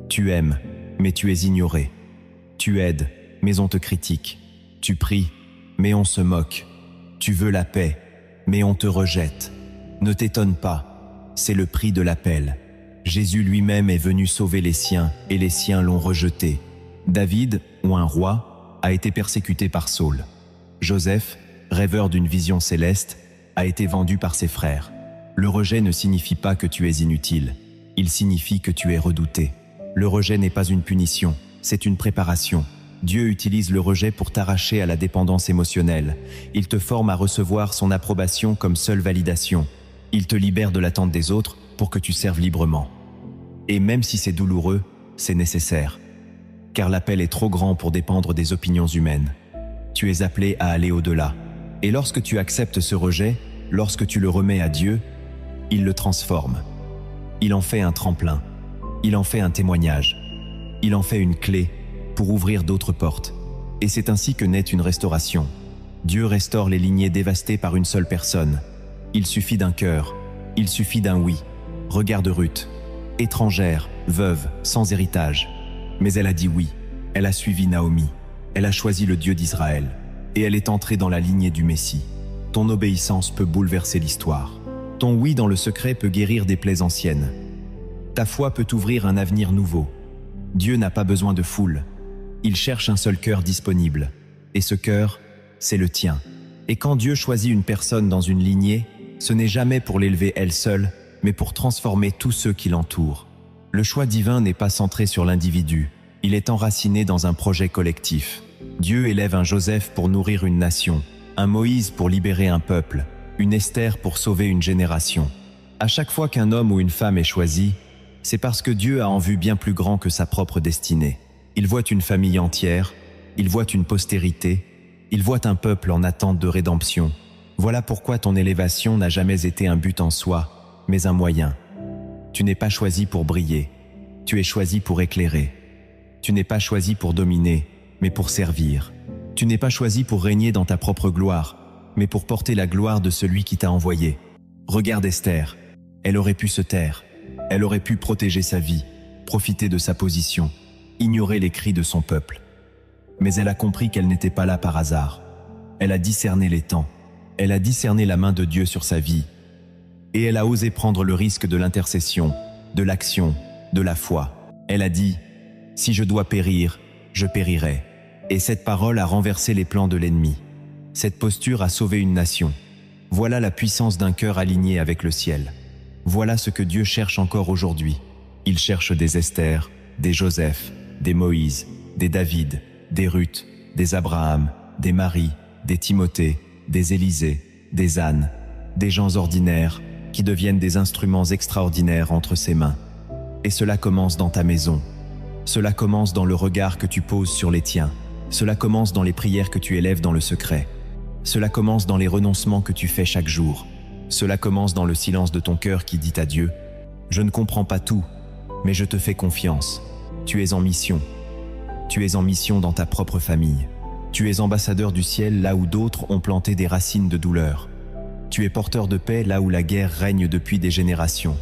Tu aimes, mais tu es ignoré. Tu aides, mais on te critique. Tu pries, mais on se moque. Tu veux la paix, mais on te rejette. Ne t'étonne pas, c'est le prix de l'appel. Jésus lui-même est venu sauver les siens, et les siens l'ont rejeté. David, ou un roi, a été persécuté par Saul. Joseph, rêveur d'une vision céleste, a été vendu par ses frères. Le rejet ne signifie pas que tu es inutile, il signifie que tu es redouté. Le rejet n'est pas une punition, c'est une préparation. Dieu utilise le rejet pour t'arracher à la dépendance émotionnelle. Il te forme à recevoir son approbation comme seule validation. Il te libère de l'attente des autres pour que tu serves librement. Et même si c'est douloureux, c'est nécessaire. Car l'appel est trop grand pour dépendre des opinions humaines. Tu es appelé à aller au-delà. Et lorsque tu acceptes ce rejet, lorsque tu le remets à Dieu, il le transforme. Il en fait un tremplin. Il en fait un témoignage. Il en fait une clé pour ouvrir d'autres portes. Et c'est ainsi que naît une restauration. Dieu restaure les lignées dévastées par une seule personne. Il suffit d'un cœur. Il suffit d'un oui. Regarde Ruth. Étrangère, veuve, sans héritage. Mais elle a dit oui. Elle a suivi Naomi. Elle a choisi le Dieu d'Israël. Et elle est entrée dans la lignée du Messie. Ton obéissance peut bouleverser l'histoire. Ton oui dans le secret peut guérir des plaies anciennes. Ta foi peut ouvrir un avenir nouveau. Dieu n'a pas besoin de foule. Il cherche un seul cœur disponible. Et ce cœur, c'est le tien. Et quand Dieu choisit une personne dans une lignée, ce n'est jamais pour l'élever elle seule, mais pour transformer tous ceux qui l'entourent. Le choix divin n'est pas centré sur l'individu. Il est enraciné dans un projet collectif. Dieu élève un Joseph pour nourrir une nation, un Moïse pour libérer un peuple, une Esther pour sauver une génération. À chaque fois qu'un homme ou une femme est choisi, c'est parce que Dieu a en vue bien plus grand que sa propre destinée. Il voit une famille entière, il voit une postérité, il voit un peuple en attente de rédemption. Voilà pourquoi ton élévation n'a jamais été un but en soi, mais un moyen. Tu n'es pas choisi pour briller, tu es choisi pour éclairer. Tu n'es pas choisi pour dominer, mais pour servir. Tu n'es pas choisi pour régner dans ta propre gloire, mais pour porter la gloire de celui qui t'a envoyé. Regarde Esther, elle aurait pu se taire, elle aurait pu protéger sa vie, profiter de sa position, ignorer les cris de son peuple. Mais elle a compris qu'elle n'était pas là par hasard. Elle a discerné les temps, elle a discerné la main de Dieu sur sa vie, et elle a osé prendre le risque de l'intercession, de l'action, de la foi. Elle a dit « Si je dois périr, je périrai ». Et cette parole a renversé les plans de l'ennemi. Cette posture a sauvé une nation. Voilà la puissance d'un cœur aligné avec le ciel. Voilà ce que Dieu cherche encore aujourd'hui. Il cherche des Esther, des Joseph, des Moïse, des David, des Ruth, des Abraham, des Marie, des Timothée, des Élisée, des Anne, des gens ordinaires qui deviennent des instruments extraordinaires entre ses mains. Et cela commence dans ta maison. Cela commence dans le regard que tu poses sur les tiens. Cela commence dans les prières que tu élèves dans le secret. Cela commence dans les renoncements que tu fais chaque jour. Cela commence dans le silence de ton cœur qui dit à Dieu « Je ne comprends pas tout, mais je te fais confiance. Tu es en mission. Tu es en mission dans ta propre famille. Tu es ambassadeur du ciel là où d'autres ont planté des racines de douleur. Tu es porteur de paix là où la guerre règne depuis des générations.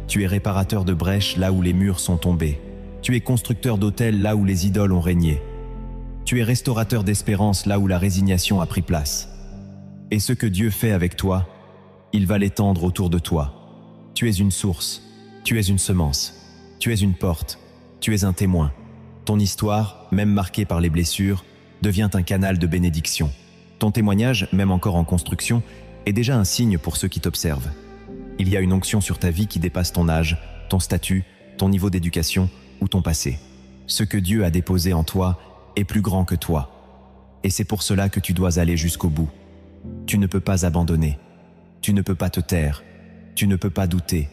Tu es réparateur de brèches là où les murs sont tombés. Tu es constructeur d'autels là où les idoles ont régné. Tu es restaurateur d'espérance là où la résignation a pris place. Et ce que Dieu fait avec toi, il va l'étendre autour de toi. Tu es une source, tu es une semence, tu es une porte, tu es un témoin. Ton histoire, même marquée par les blessures, devient un canal de bénédiction. Ton témoignage, même encore en construction, est déjà un signe pour ceux qui t'observent. Il y a une onction sur ta vie qui dépasse ton âge, ton statut, ton niveau d'éducation ou ton passé. Ce que Dieu a déposé en toi est plus grand que toi. Et c'est pour cela que tu dois aller jusqu'au bout. Tu ne peux pas abandonner. Tu ne peux pas te taire. Tu ne peux pas douter.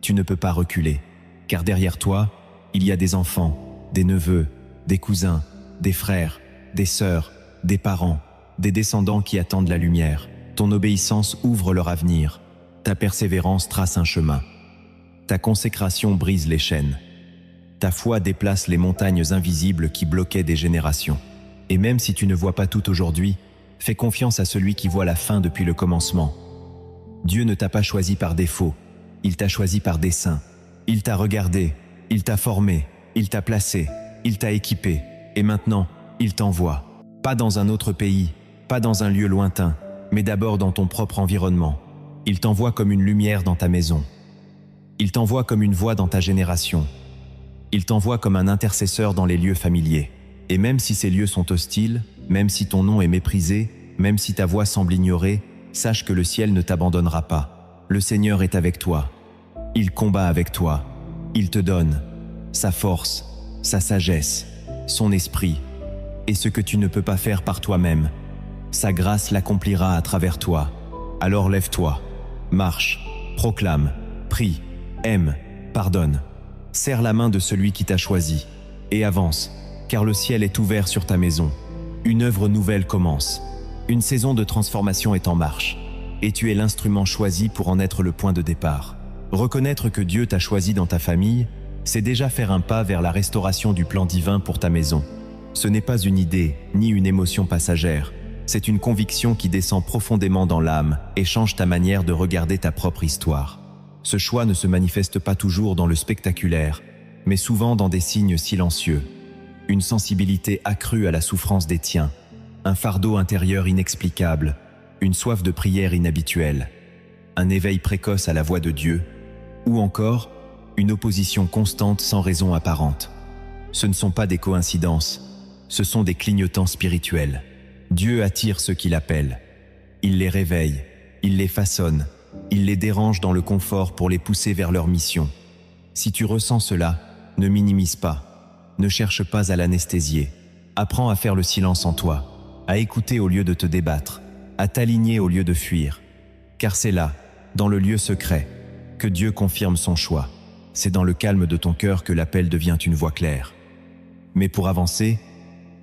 Tu ne peux pas reculer. Car derrière toi, il y a des enfants, des neveux, des cousins, des frères, des sœurs, des parents, des descendants qui attendent la lumière. Ton obéissance ouvre leur avenir. Ta persévérance trace un chemin. Ta consécration brise les chaînes. Ta foi déplace les montagnes invisibles qui bloquaient des générations. Et même si tu ne vois pas tout aujourd'hui, fais confiance à celui qui voit la fin depuis le commencement. Dieu ne t'a pas choisi par défaut, il t'a choisi par dessein. Il t'a regardé, il t'a formé, il t'a placé, il t'a équipé, et maintenant, il t'envoie. Pas dans un autre pays, pas dans un lieu lointain, mais d'abord dans ton propre environnement. Il t'envoie comme une lumière dans ta maison. Il t'envoie comme une voix dans ta génération. Il t'envoie comme un intercesseur dans les lieux familiers. Et même si ces lieux sont hostiles, même si ton nom est méprisé, même si ta voix semble ignorée, sache que le ciel ne t'abandonnera pas. Le Seigneur est avec toi. Il combat avec toi. Il te donne sa force, sa sagesse, son esprit, et ce que tu ne peux pas faire par toi-même. Sa grâce l'accomplira à travers toi. Alors lève-toi, marche, proclame, prie, aime, pardonne. Serre la main de celui qui t'a choisi et avance, car le ciel est ouvert sur ta maison. Une œuvre nouvelle commence. Une saison de transformation est en marche, et tu es l'instrument choisi pour en être le point de départ. Reconnaître que Dieu t'a choisi dans ta famille, c'est déjà faire un pas vers la restauration du plan divin pour ta maison. Ce n'est pas une idée, ni une émotion passagère. C'est une conviction qui descend profondément dans l'âme et change ta manière de regarder ta propre histoire. Ce choix ne se manifeste pas toujours dans le spectaculaire, mais souvent dans des signes silencieux. Une sensibilité accrue à la souffrance des tiens, un fardeau intérieur inexplicable, une soif de prière inhabituelle, un éveil précoce à la voix de Dieu, ou encore une opposition constante sans raison apparente. Ce ne sont pas des coïncidences, ce sont des clignotants spirituels. Dieu attire ceux qui l'appellent. Il les réveille, il les façonne, il les dérange dans le confort pour les pousser vers leur mission. Si tu ressens cela, ne minimise pas, ne cherche pas à l'anesthésier. Apprends à faire le silence en toi, à écouter au lieu de te débattre, à t'aligner au lieu de fuir. Car c'est là, dans le lieu secret, que Dieu confirme son choix. C'est dans le calme de ton cœur que l'appel devient une voix claire. Mais pour avancer,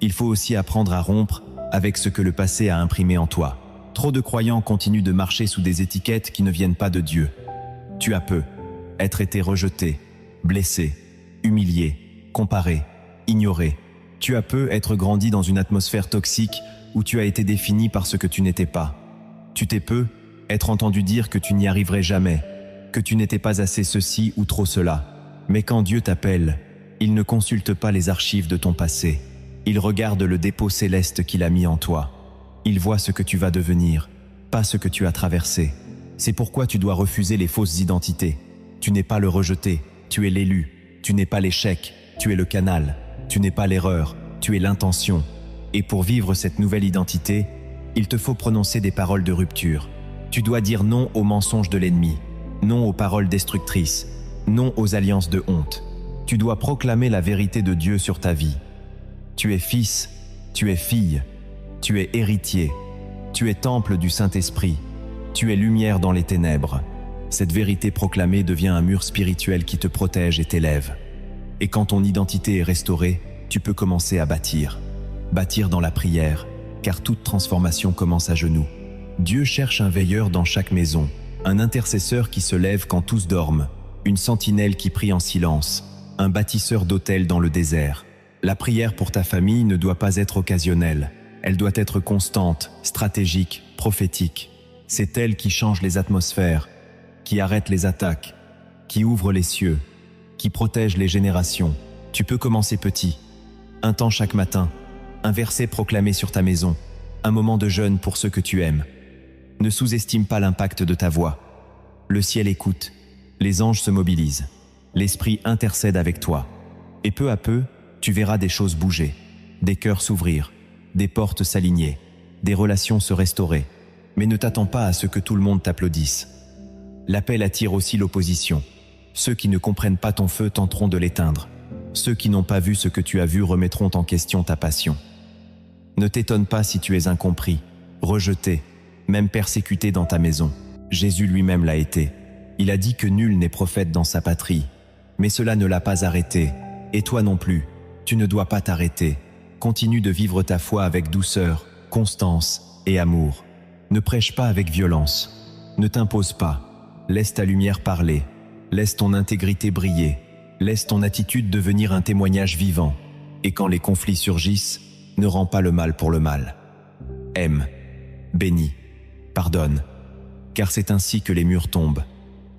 il faut aussi apprendre à rompre avec ce que le passé a imprimé en toi. Trop de croyants continuent de marcher sous des étiquettes qui ne viennent pas de Dieu. Tu as peu être été rejeté, blessé, humilié, comparé, ignoré. Tu as peu être grandi dans une atmosphère toxique où tu as été défini par ce que tu n'étais pas. Tu t'es peu être entendu dire que tu n'y arriverais jamais, que tu n'étais pas assez ceci ou trop cela. Mais quand Dieu t'appelle, il ne consulte pas les archives de ton passé. Il regarde le dépôt céleste qu'il a mis en toi. Il voit ce que tu vas devenir, pas ce que tu as traversé. C'est pourquoi tu dois refuser les fausses identités. Tu n'es pas le rejeté, tu es l'élu. Tu n'es pas l'échec, tu es le canal. Tu n'es pas l'erreur, tu es l'intention. Et pour vivre cette nouvelle identité, il te faut prononcer des paroles de rupture. Tu dois dire non aux mensonges de l'ennemi, non aux paroles destructrices, non aux alliances de honte. Tu dois proclamer la vérité de Dieu sur ta vie. Tu es fils, tu es fille, tu es héritier, tu es temple du Saint-Esprit, tu es lumière dans les ténèbres. Cette vérité proclamée devient un mur spirituel qui te protège et t'élève. Et quand ton identité est restaurée, tu peux commencer à bâtir. Bâtir dans la prière, car toute transformation commence à genoux. Dieu cherche un veilleur dans chaque maison, un intercesseur qui se lève quand tous dorment, une sentinelle qui prie en silence, un bâtisseur d'autels dans le désert. La prière pour ta famille ne doit pas être occasionnelle. Elle doit être constante, stratégique, prophétique. C'est elle qui change les atmosphères, qui arrête les attaques, qui ouvre les cieux, qui protège les générations. Tu peux commencer petit. Un temps chaque matin, un verset proclamé sur ta maison, un moment de jeûne pour ceux que tu aimes. Ne sous-estime pas l'impact de ta voix. Le ciel écoute, les anges se mobilisent, l'Esprit intercède avec toi. Et peu à peu, tu verras des choses bouger, des cœurs s'ouvrir, des portes s'aligner, des relations se restaurer. Mais ne t'attends pas à ce que tout le monde t'applaudisse. L'appel attire aussi l'opposition. Ceux qui ne comprennent pas ton feu tenteront de l'éteindre. Ceux qui n'ont pas vu ce que tu as vu remettront en question ta passion. Ne t'étonne pas si tu es incompris, rejeté, même persécuté dans ta maison. Jésus lui-même l'a été. Il a dit que nul n'est prophète dans sa patrie. Mais cela ne l'a pas arrêté. Et toi non plus, tu ne dois pas t'arrêter. Continue de vivre ta foi avec douceur, constance et amour. Ne prêche pas avec violence. Ne t'impose pas. Laisse ta lumière parler. Laisse ton intégrité briller. Laisse ton attitude devenir un témoignage vivant. Et quand les conflits surgissent, ne rends pas le mal pour le mal. Aime, bénis, pardonne. Car c'est ainsi que les murs tombent.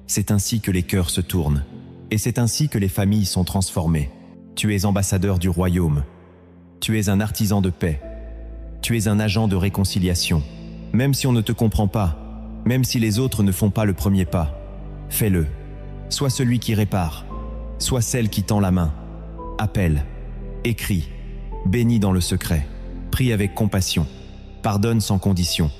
C'est ainsi que les cœurs se tournent. Et c'est ainsi que les familles sont transformées. Tu es ambassadeur du royaume. Tu es un artisan de paix. Tu es un agent de réconciliation. Même si on ne te comprend pas, même si les autres ne font pas le premier pas, fais-le. Sois celui qui répare. Sois celle qui tend la main. Appelle. Écris. Bénis dans le secret. Prie avec compassion. Pardonne sans condition.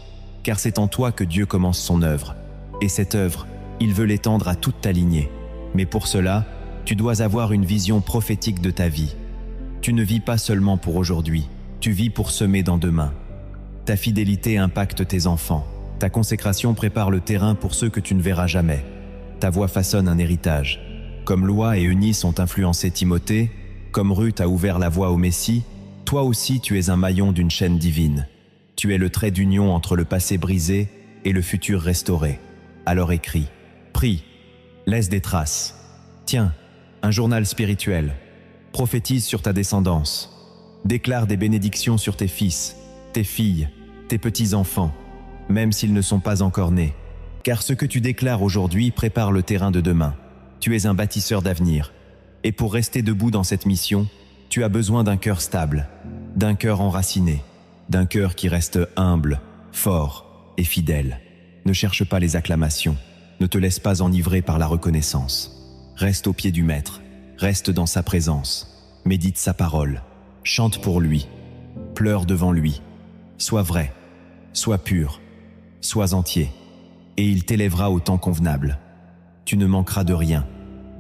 Car c'est en toi que Dieu commence son œuvre. Et cette œuvre, il veut l'étendre à toute ta lignée. Mais pour cela, tu dois avoir une vision prophétique de ta vie. Tu ne vis pas seulement pour aujourd'hui, tu vis pour semer dans demain. Ta fidélité impacte tes enfants. Ta consécration prépare le terrain pour ceux que tu ne verras jamais. Ta voix façonne un héritage. Comme Lois et Eunice ont influencé Timothée, comme Ruth a ouvert la voie au Messie, toi aussi tu es un maillon d'une chaîne divine. Tu es le trait d'union entre le passé brisé et le futur restauré. Alors écris, prie, laisse des traces. Tiens, un journal spirituel. Prophétise sur ta descendance. Déclare des bénédictions sur tes fils, tes filles, tes petits-enfants, même s'ils ne sont pas encore nés. Car ce que tu déclares aujourd'hui prépare le terrain de demain. Tu es un bâtisseur d'avenir. Et pour rester debout dans cette mission, tu as besoin d'un cœur stable, d'un cœur enraciné, d'un cœur qui reste humble, fort et fidèle. Ne cherche pas les acclamations. Ne te laisse pas enivrer par la reconnaissance. Reste au pied du Maître. Reste dans sa présence. Médite sa parole. Chante pour lui. Pleure devant lui. Sois vrai. Sois pur. Sois entier. Et il t'élèvera au temps convenable. Tu ne manqueras de rien.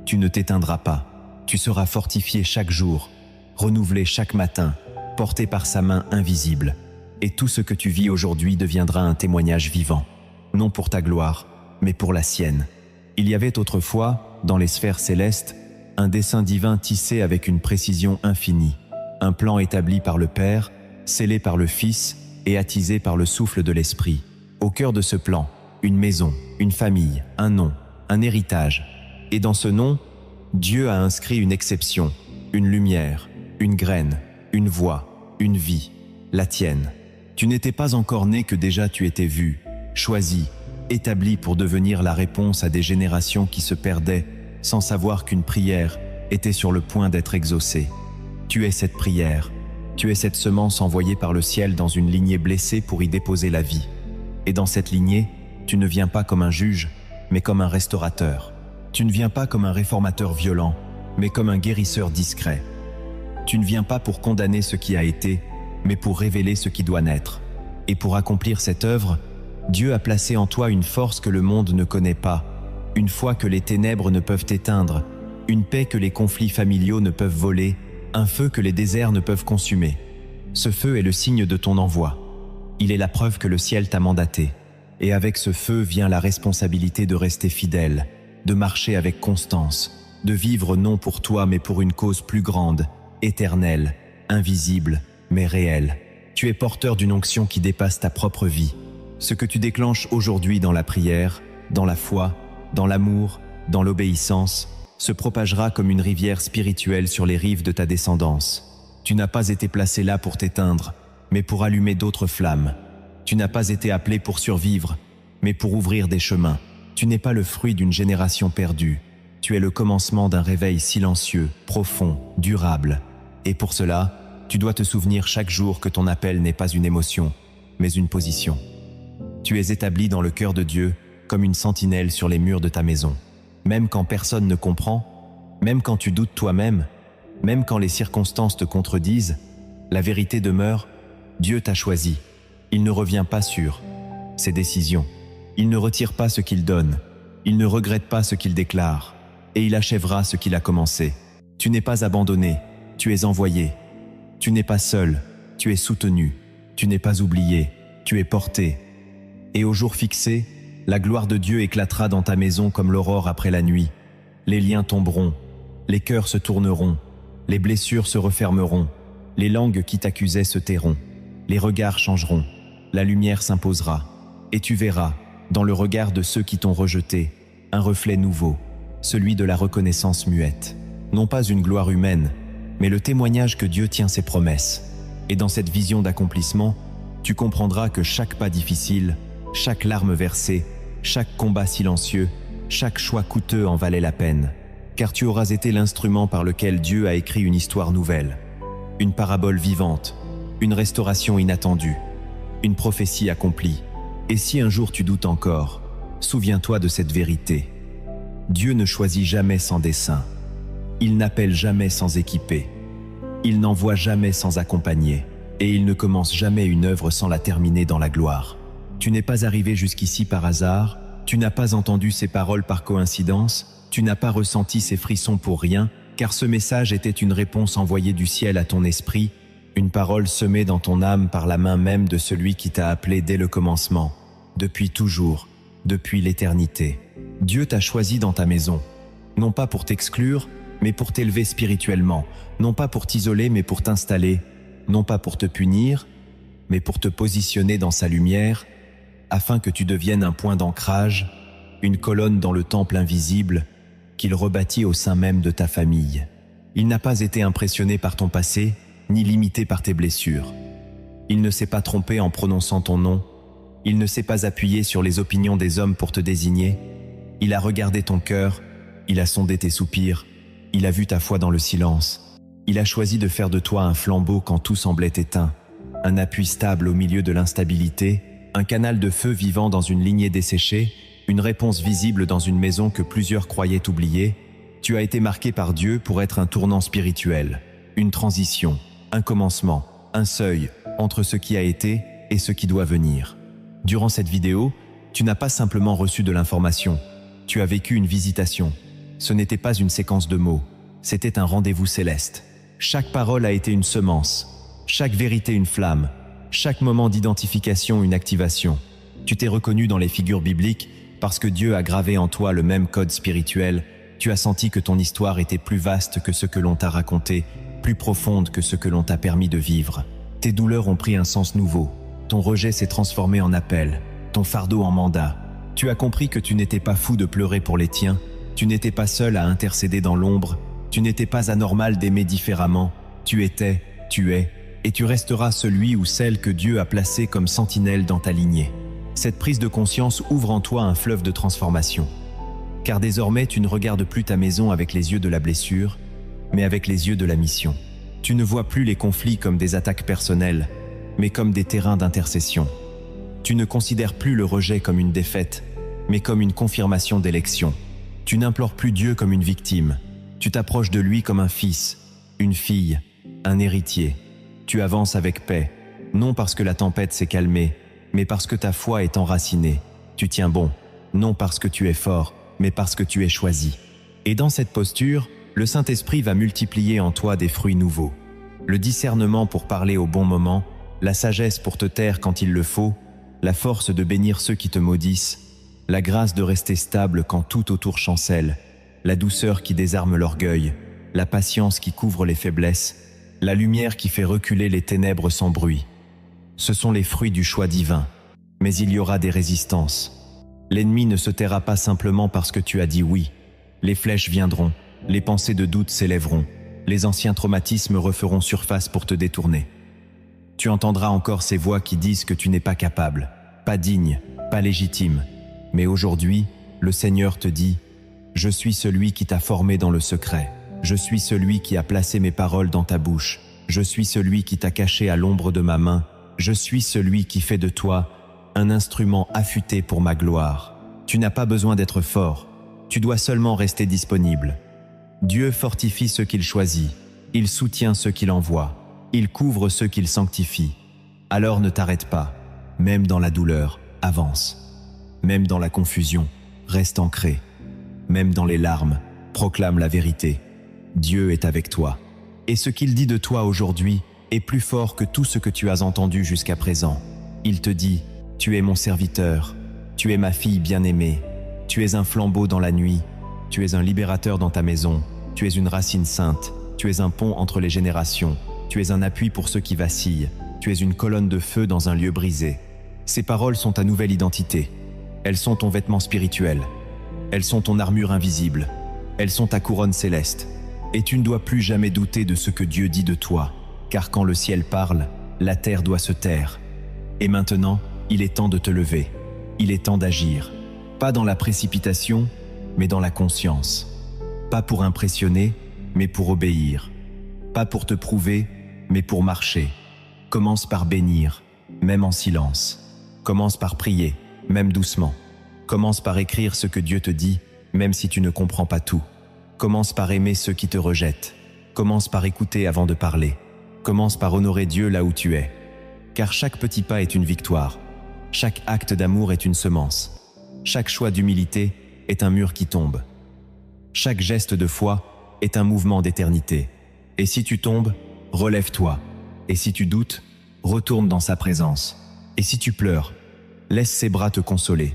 Tu ne t'éteindras pas. Tu seras fortifié chaque jour, renouvelé chaque matin, porté par sa main invisible. Et tout ce que tu vis aujourd'hui deviendra un témoignage vivant. Non pour ta gloire, mais pour la sienne. Il y avait autrefois, dans les sphères célestes, un dessein divin tissé avec une précision infinie, un plan établi par le Père, scellé par le Fils et attisé par le souffle de l'Esprit. Au cœur de ce plan, une maison, une famille, un nom, un héritage. Et dans ce nom, Dieu a inscrit une exception, une lumière, une graine, une voix, une vie, la tienne. Tu n'étais pas encore né que déjà tu étais vu, choisi, établi pour devenir la réponse à des générations qui se perdaient sans savoir qu'une prière était sur le point d'être exaucée. Tu es cette prière, tu es cette semence envoyée par le ciel dans une lignée blessée pour y déposer la vie. Et dans cette lignée, tu ne viens pas comme un juge, mais comme un restaurateur. Tu ne viens pas comme un réformateur violent, mais comme un guérisseur discret. Tu ne viens pas pour condamner ce qui a été, mais pour révéler ce qui doit naître. Et pour accomplir cette œuvre, Dieu a placé en toi une force que le monde ne connaît pas, une foi que les ténèbres ne peuvent éteindre, une paix que les conflits familiaux ne peuvent voler, un feu que les déserts ne peuvent consumer. Ce feu est le signe de ton envoi. Il est la preuve que le ciel t'a mandaté. Et avec ce feu vient la responsabilité de rester fidèle, de marcher avec constance, de vivre non pour toi mais pour une cause plus grande, éternelle, invisible, mais réelle. Tu es porteur d'une onction qui dépasse ta propre vie. Ce que tu déclenches aujourd'hui dans la prière, dans la foi, dans l'amour, dans l'obéissance, se propagera comme une rivière spirituelle sur les rives de ta descendance. Tu n'as pas été placé là pour t'éteindre, mais pour allumer d'autres flammes. Tu n'as pas été appelé pour survivre, mais pour ouvrir des chemins. Tu n'es pas le fruit d'une génération perdue. Tu es le commencement d'un réveil silencieux, profond, durable. Et pour cela, tu dois te souvenir chaque jour que ton appel n'est pas une émotion, mais une position. Tu es établi dans le cœur de Dieu comme une sentinelle sur les murs de ta maison. Même quand personne ne comprend, même quand tu doutes toi-même, même quand les circonstances te contredisent, la vérité demeure, Dieu t'a choisi. Il ne revient pas sur ses décisions. Il ne retire pas ce qu'il donne. Il ne regrette pas ce qu'il déclare. Et il achèvera ce qu'il a commencé. Tu n'es pas abandonné, tu es envoyé. Tu n'es pas seul, tu es soutenu. Tu n'es pas oublié, tu es porté. Et au jour fixé, la gloire de Dieu éclatera dans ta maison comme l'aurore après la nuit. Les liens tomberont, les cœurs se tourneront, les blessures se refermeront, Les langues qui t'accusaient se tairont. Les regards changeront. La lumière s'imposera. Et tu verras, dans le regard de ceux qui t'ont rejeté, un reflet nouveau, celui de la reconnaissance muette. Non pas une gloire humaine, mais le témoignage que Dieu tient ses promesses. Et dans cette vision d'accomplissement, tu comprendras que chaque pas difficile, chaque larme versée, chaque combat silencieux, chaque choix coûteux en valait la peine, car tu auras été l'instrument par lequel Dieu a écrit une histoire nouvelle, une parabole vivante, une restauration inattendue, une prophétie accomplie. Et si un jour tu doutes encore, souviens-toi de cette vérité. Dieu ne choisit jamais sans dessein. Il n'appelle jamais sans équiper. Il n'envoie jamais sans accompagner. Et il ne commence jamais une œuvre sans la terminer dans la gloire. Tu n'es pas arrivé jusqu'ici par hasard, tu n'as pas entendu ces paroles par coïncidence, tu n'as pas ressenti ces frissons pour rien, car ce message était une réponse envoyée du ciel à ton esprit, une parole semée dans ton âme par la main même de celui qui t'a appelé dès le commencement, depuis toujours, depuis l'éternité. Dieu t'a choisi dans ta maison, non pas pour t'exclure, mais pour t'élever spirituellement, non pas pour t'isoler, mais pour t'installer, non pas pour te punir, mais pour te positionner dans sa lumière, afin que tu deviennes un point d'ancrage, une colonne dans le temple invisible qu'il rebâtit au sein même de ta famille. Il n'a pas été impressionné par ton passé, ni limité par tes blessures. Il ne s'est pas trompé en prononçant ton nom, il ne s'est pas appuyé sur les opinions des hommes pour te désigner, il a regardé ton cœur, il a sondé tes soupirs, il a vu ta foi dans le silence, il a choisi de faire de toi un flambeau quand tout semblait éteint, un appui stable au milieu de l'instabilité, un canal de feu vivant dans une lignée desséchée, une réponse visible dans une maison que plusieurs croyaient oubliée. Tu as été marqué par Dieu pour être un tournant spirituel, une transition, un commencement, un seuil entre ce qui a été et ce qui doit venir. Durant cette vidéo, tu n'as pas simplement reçu de l'information, tu as vécu une visitation. Ce n'était pas une séquence de mots, c'était un rendez-vous céleste. Chaque parole a été une semence, chaque vérité une flamme, chaque moment d'identification une activation. Tu t'es reconnu dans les figures bibliques parce que Dieu a gravé en toi le même code spirituel. Tu as senti que ton histoire était plus vaste que ce que l'on t'a raconté, plus profonde que ce que l'on t'a permis de vivre. Tes douleurs ont pris un sens nouveau. Ton rejet s'est transformé en appel, ton fardeau en mandat. Tu as compris que tu n'étais pas fou de pleurer pour les tiens, tu n'étais pas seul à intercéder dans l'ombre, tu n'étais pas anormal d'aimer différemment, tu étais, tu es, et tu resteras celui ou celle que Dieu a placé comme sentinelle dans ta lignée. Cette prise de conscience ouvre en toi un fleuve de transformation. Car désormais, tu ne regardes plus ta maison avec les yeux de la blessure, mais avec les yeux de la mission. Tu ne vois plus les conflits comme des attaques personnelles, mais comme des terrains d'intercession. Tu ne considères plus le rejet comme une défaite, mais comme une confirmation d'élection. Tu n'implores plus Dieu comme une victime. Tu t'approches de lui comme un fils, une fille, un héritier. Tu avances avec paix, non parce que la tempête s'est calmée, mais parce que ta foi est enracinée. Tu tiens bon, non parce que tu es fort, mais parce que tu es choisi. Et dans cette posture, le Saint-Esprit va multiplier en toi des fruits nouveaux. Le discernement pour parler au bon moment, la sagesse pour te taire quand il le faut, la force de bénir ceux qui te maudissent, la grâce de rester stable quand tout autour chancelle, la douceur qui désarme l'orgueil, la patience qui couvre les faiblesses, la lumière qui fait reculer les ténèbres sans bruit. Ce sont les fruits du choix divin, mais il y aura des résistances. L'ennemi ne se taira pas simplement parce que tu as dit oui. Les flèches viendront, les pensées de doute s'élèveront, les anciens traumatismes referont surface pour te détourner. Tu entendras encore ces voix qui disent que tu n'es pas capable, pas digne, pas légitime. Mais aujourd'hui, le Seigneur te dit « Je suis celui qui t'a formé dans le secret. Je suis celui qui a placé mes paroles dans ta bouche. Je suis celui qui t'a caché à l'ombre de ma main. Je suis celui qui fait de toi un instrument affûté pour ma gloire. Tu n'as pas besoin d'être fort. Tu dois seulement rester disponible. Dieu fortifie ceux qu'il choisit. Il soutient ceux qu'il envoie. Il couvre ceux qu'il sanctifie. Alors ne t'arrête pas. Même dans la douleur, avance. Même dans la confusion, reste ancré. Même dans les larmes, proclame la vérité. Dieu est avec toi. Et ce qu'il dit de toi aujourd'hui est plus fort que tout ce que tu as entendu jusqu'à présent. Il te dit, tu es mon serviteur, tu es ma fille bien-aimée, tu es un flambeau dans la nuit, tu es un libérateur dans ta maison, tu es une racine sainte, tu es un pont entre les générations, tu es un appui pour ceux qui vacillent, tu es une colonne de feu dans un lieu brisé. Ces paroles sont ta nouvelle identité. Elles sont ton vêtement spirituel. Elles sont ton armure invisible. Elles sont ta couronne céleste. Et tu ne dois plus jamais douter de ce que Dieu dit de toi, car quand le ciel parle, la terre doit se taire. Et maintenant, il est temps de te lever. Il est temps d'agir. Pas dans la précipitation, mais dans la conscience. Pas pour impressionner, mais pour obéir. Pas pour te prouver, mais pour marcher. Commence par bénir, même en silence. Commence par prier, même doucement. Commence par écrire ce que Dieu te dit, même si tu ne comprends pas tout. Commence par aimer ceux qui te rejettent. Commence par écouter avant de parler. Commence par honorer Dieu là où tu es. Car chaque petit pas est une victoire. Chaque acte d'amour est une semence. Chaque choix d'humilité est un mur qui tombe. Chaque geste de foi est un mouvement d'éternité. Et si tu tombes, relève-toi. Et si tu doutes, retourne dans sa présence. Et si tu pleures, laisse ses bras te consoler.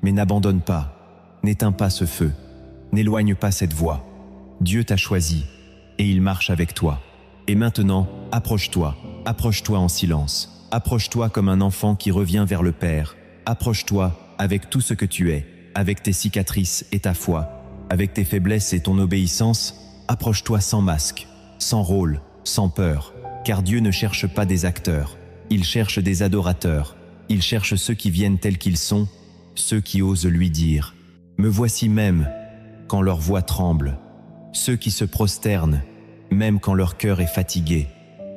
Mais n'abandonne pas, n'éteins pas ce feu, n'éloigne pas cette voix. Dieu t'a choisi, et il marche avec toi. Et maintenant, approche-toi en silence. Approche-toi comme un enfant qui revient vers le Père. Approche-toi avec tout ce que tu es, avec tes cicatrices et ta foi, avec tes faiblesses et ton obéissance. Approche-toi sans masque, sans rôle, sans peur, car Dieu ne cherche pas des acteurs, il cherche des adorateurs, il cherche ceux qui viennent tels qu'ils sont, ceux qui osent lui dire « Me voici » même quand leur voix tremble, ceux qui se prosternent même quand leur cœur est fatigué,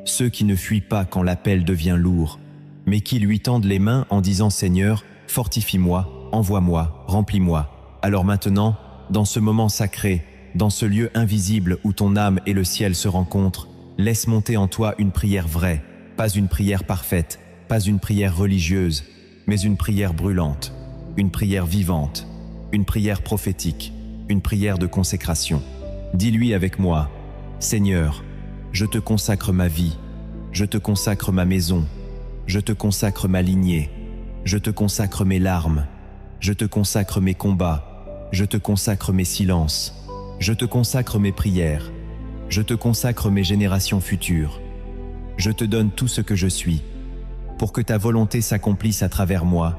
ceux qui ne fuient pas quand l'appel devient lourd, mais qui lui tendent les mains en disant « Seigneur, fortifie-moi, envoie-moi, remplis-moi ». Alors maintenant, dans ce moment sacré, dans ce lieu invisible où ton âme et le ciel se rencontrent, laisse monter en toi une prière vraie, pas une prière parfaite, pas une prière religieuse, mais une prière brûlante, une prière vivante, une prière prophétique, une prière de consécration. Dis-lui avec moi, « Seigneur, je te consacre ma vie, je te consacre ma maison, je te consacre ma lignée, je te consacre mes larmes, je te consacre mes combats, je te consacre mes silences, je te consacre mes prières, je te consacre mes générations futures. Je te donne tout ce que je suis. Pour que ta volonté s'accomplisse à travers moi,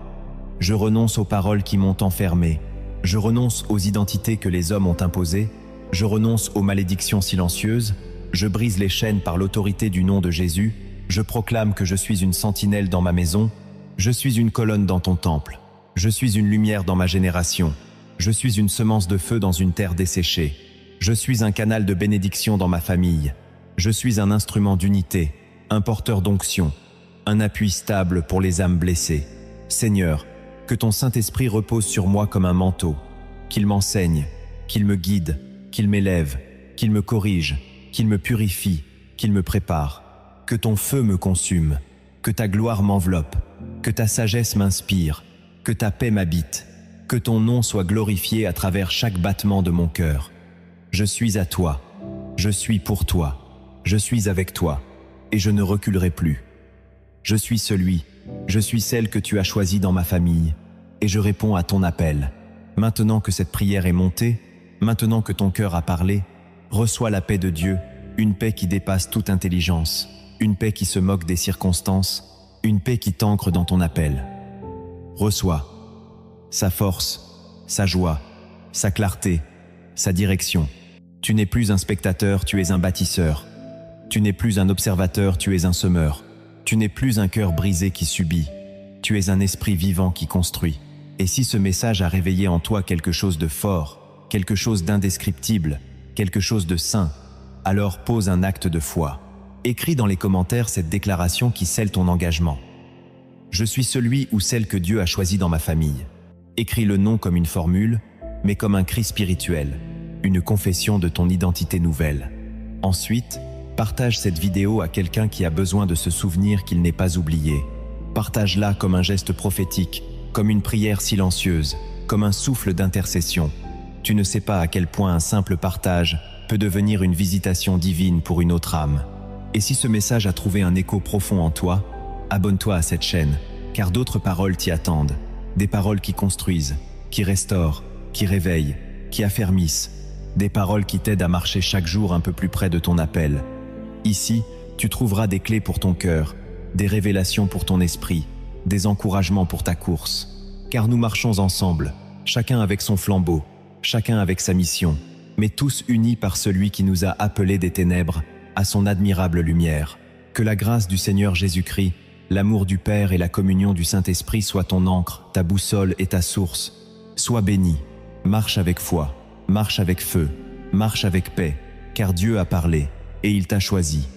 je renonce aux paroles qui m'ont enfermé, je renonce aux identités que les hommes ont imposées, je renonce aux malédictions silencieuses, je brise les chaînes par l'autorité du nom de Jésus, je proclame que je suis une sentinelle dans ma maison, je suis une colonne dans ton temple, je suis une lumière dans ma génération, je suis une semence de feu dans une terre desséchée, je suis un canal de bénédiction dans ma famille, je suis un instrument d'unité, un porteur d'onction, un appui stable pour les âmes blessées. Seigneur, que ton Saint-Esprit repose sur moi comme un manteau, qu'il m'enseigne, qu'il me guide, qu'il m'élève, qu'il me corrige, qu'il me purifie, qu'il me prépare. Que ton feu me consume, que ta gloire m'enveloppe, que ta sagesse m'inspire, que ta paix m'habite, que ton nom soit glorifié à travers chaque battement de mon cœur. Je suis à toi, je suis pour toi, je suis avec toi, et je ne reculerai plus. Je suis celle que tu as choisie dans ma famille, et je réponds à ton appel. Maintenant que cette prière est montée, maintenant que ton cœur a parlé, reçois la paix de Dieu, une paix qui dépasse toute intelligence, une paix qui se moque des circonstances, une paix qui t'ancre dans ton appel. Reçois sa force, sa joie, sa clarté, sa direction. Tu n'es plus un spectateur, tu es un bâtisseur. Tu n'es plus un observateur, tu es un semeur. Tu n'es plus un cœur brisé qui subit. Tu es un esprit vivant qui construit. Et si ce message a réveillé en toi quelque chose de fort, quelque chose d'indescriptible, quelque chose de saint, alors pose un acte de foi. Écris dans les commentaires cette déclaration qui scelle ton engagement. Je suis celui ou celle que Dieu a choisi dans ma famille. Écris le nom comme une formule, mais comme un cri spirituel, une confession de ton identité nouvelle. Ensuite, partage cette vidéo à quelqu'un qui a besoin de se souvenir qu'il n'est pas oublié. Partage-la comme un geste prophétique, comme une prière silencieuse, comme un souffle d'intercession. Tu ne sais pas à quel point un simple partage peut devenir une visitation divine pour une autre âme. Et si ce message a trouvé un écho profond en toi, abonne-toi à cette chaîne, car d'autres paroles t'y attendent. Des paroles qui construisent, qui restaurent, qui réveillent, qui affermissent. Des paroles qui t'aident à marcher chaque jour un peu plus près de ton appel. Ici, Tu trouveras des clés pour ton cœur, des révélations pour ton esprit, des encouragements pour ta course. Car nous marchons ensemble, chacun avec son flambeau, chacun avec sa mission, mais tous unis par celui qui nous a appelés des ténèbres à son admirable lumière. Que la grâce du Seigneur Jésus-Christ, l'amour du Père et la communion du Saint-Esprit soient ton encre, ta boussole et ta source. Sois béni, marche avec foi, marche avec feu, marche avec paix, car Dieu a parlé et il t'a choisi.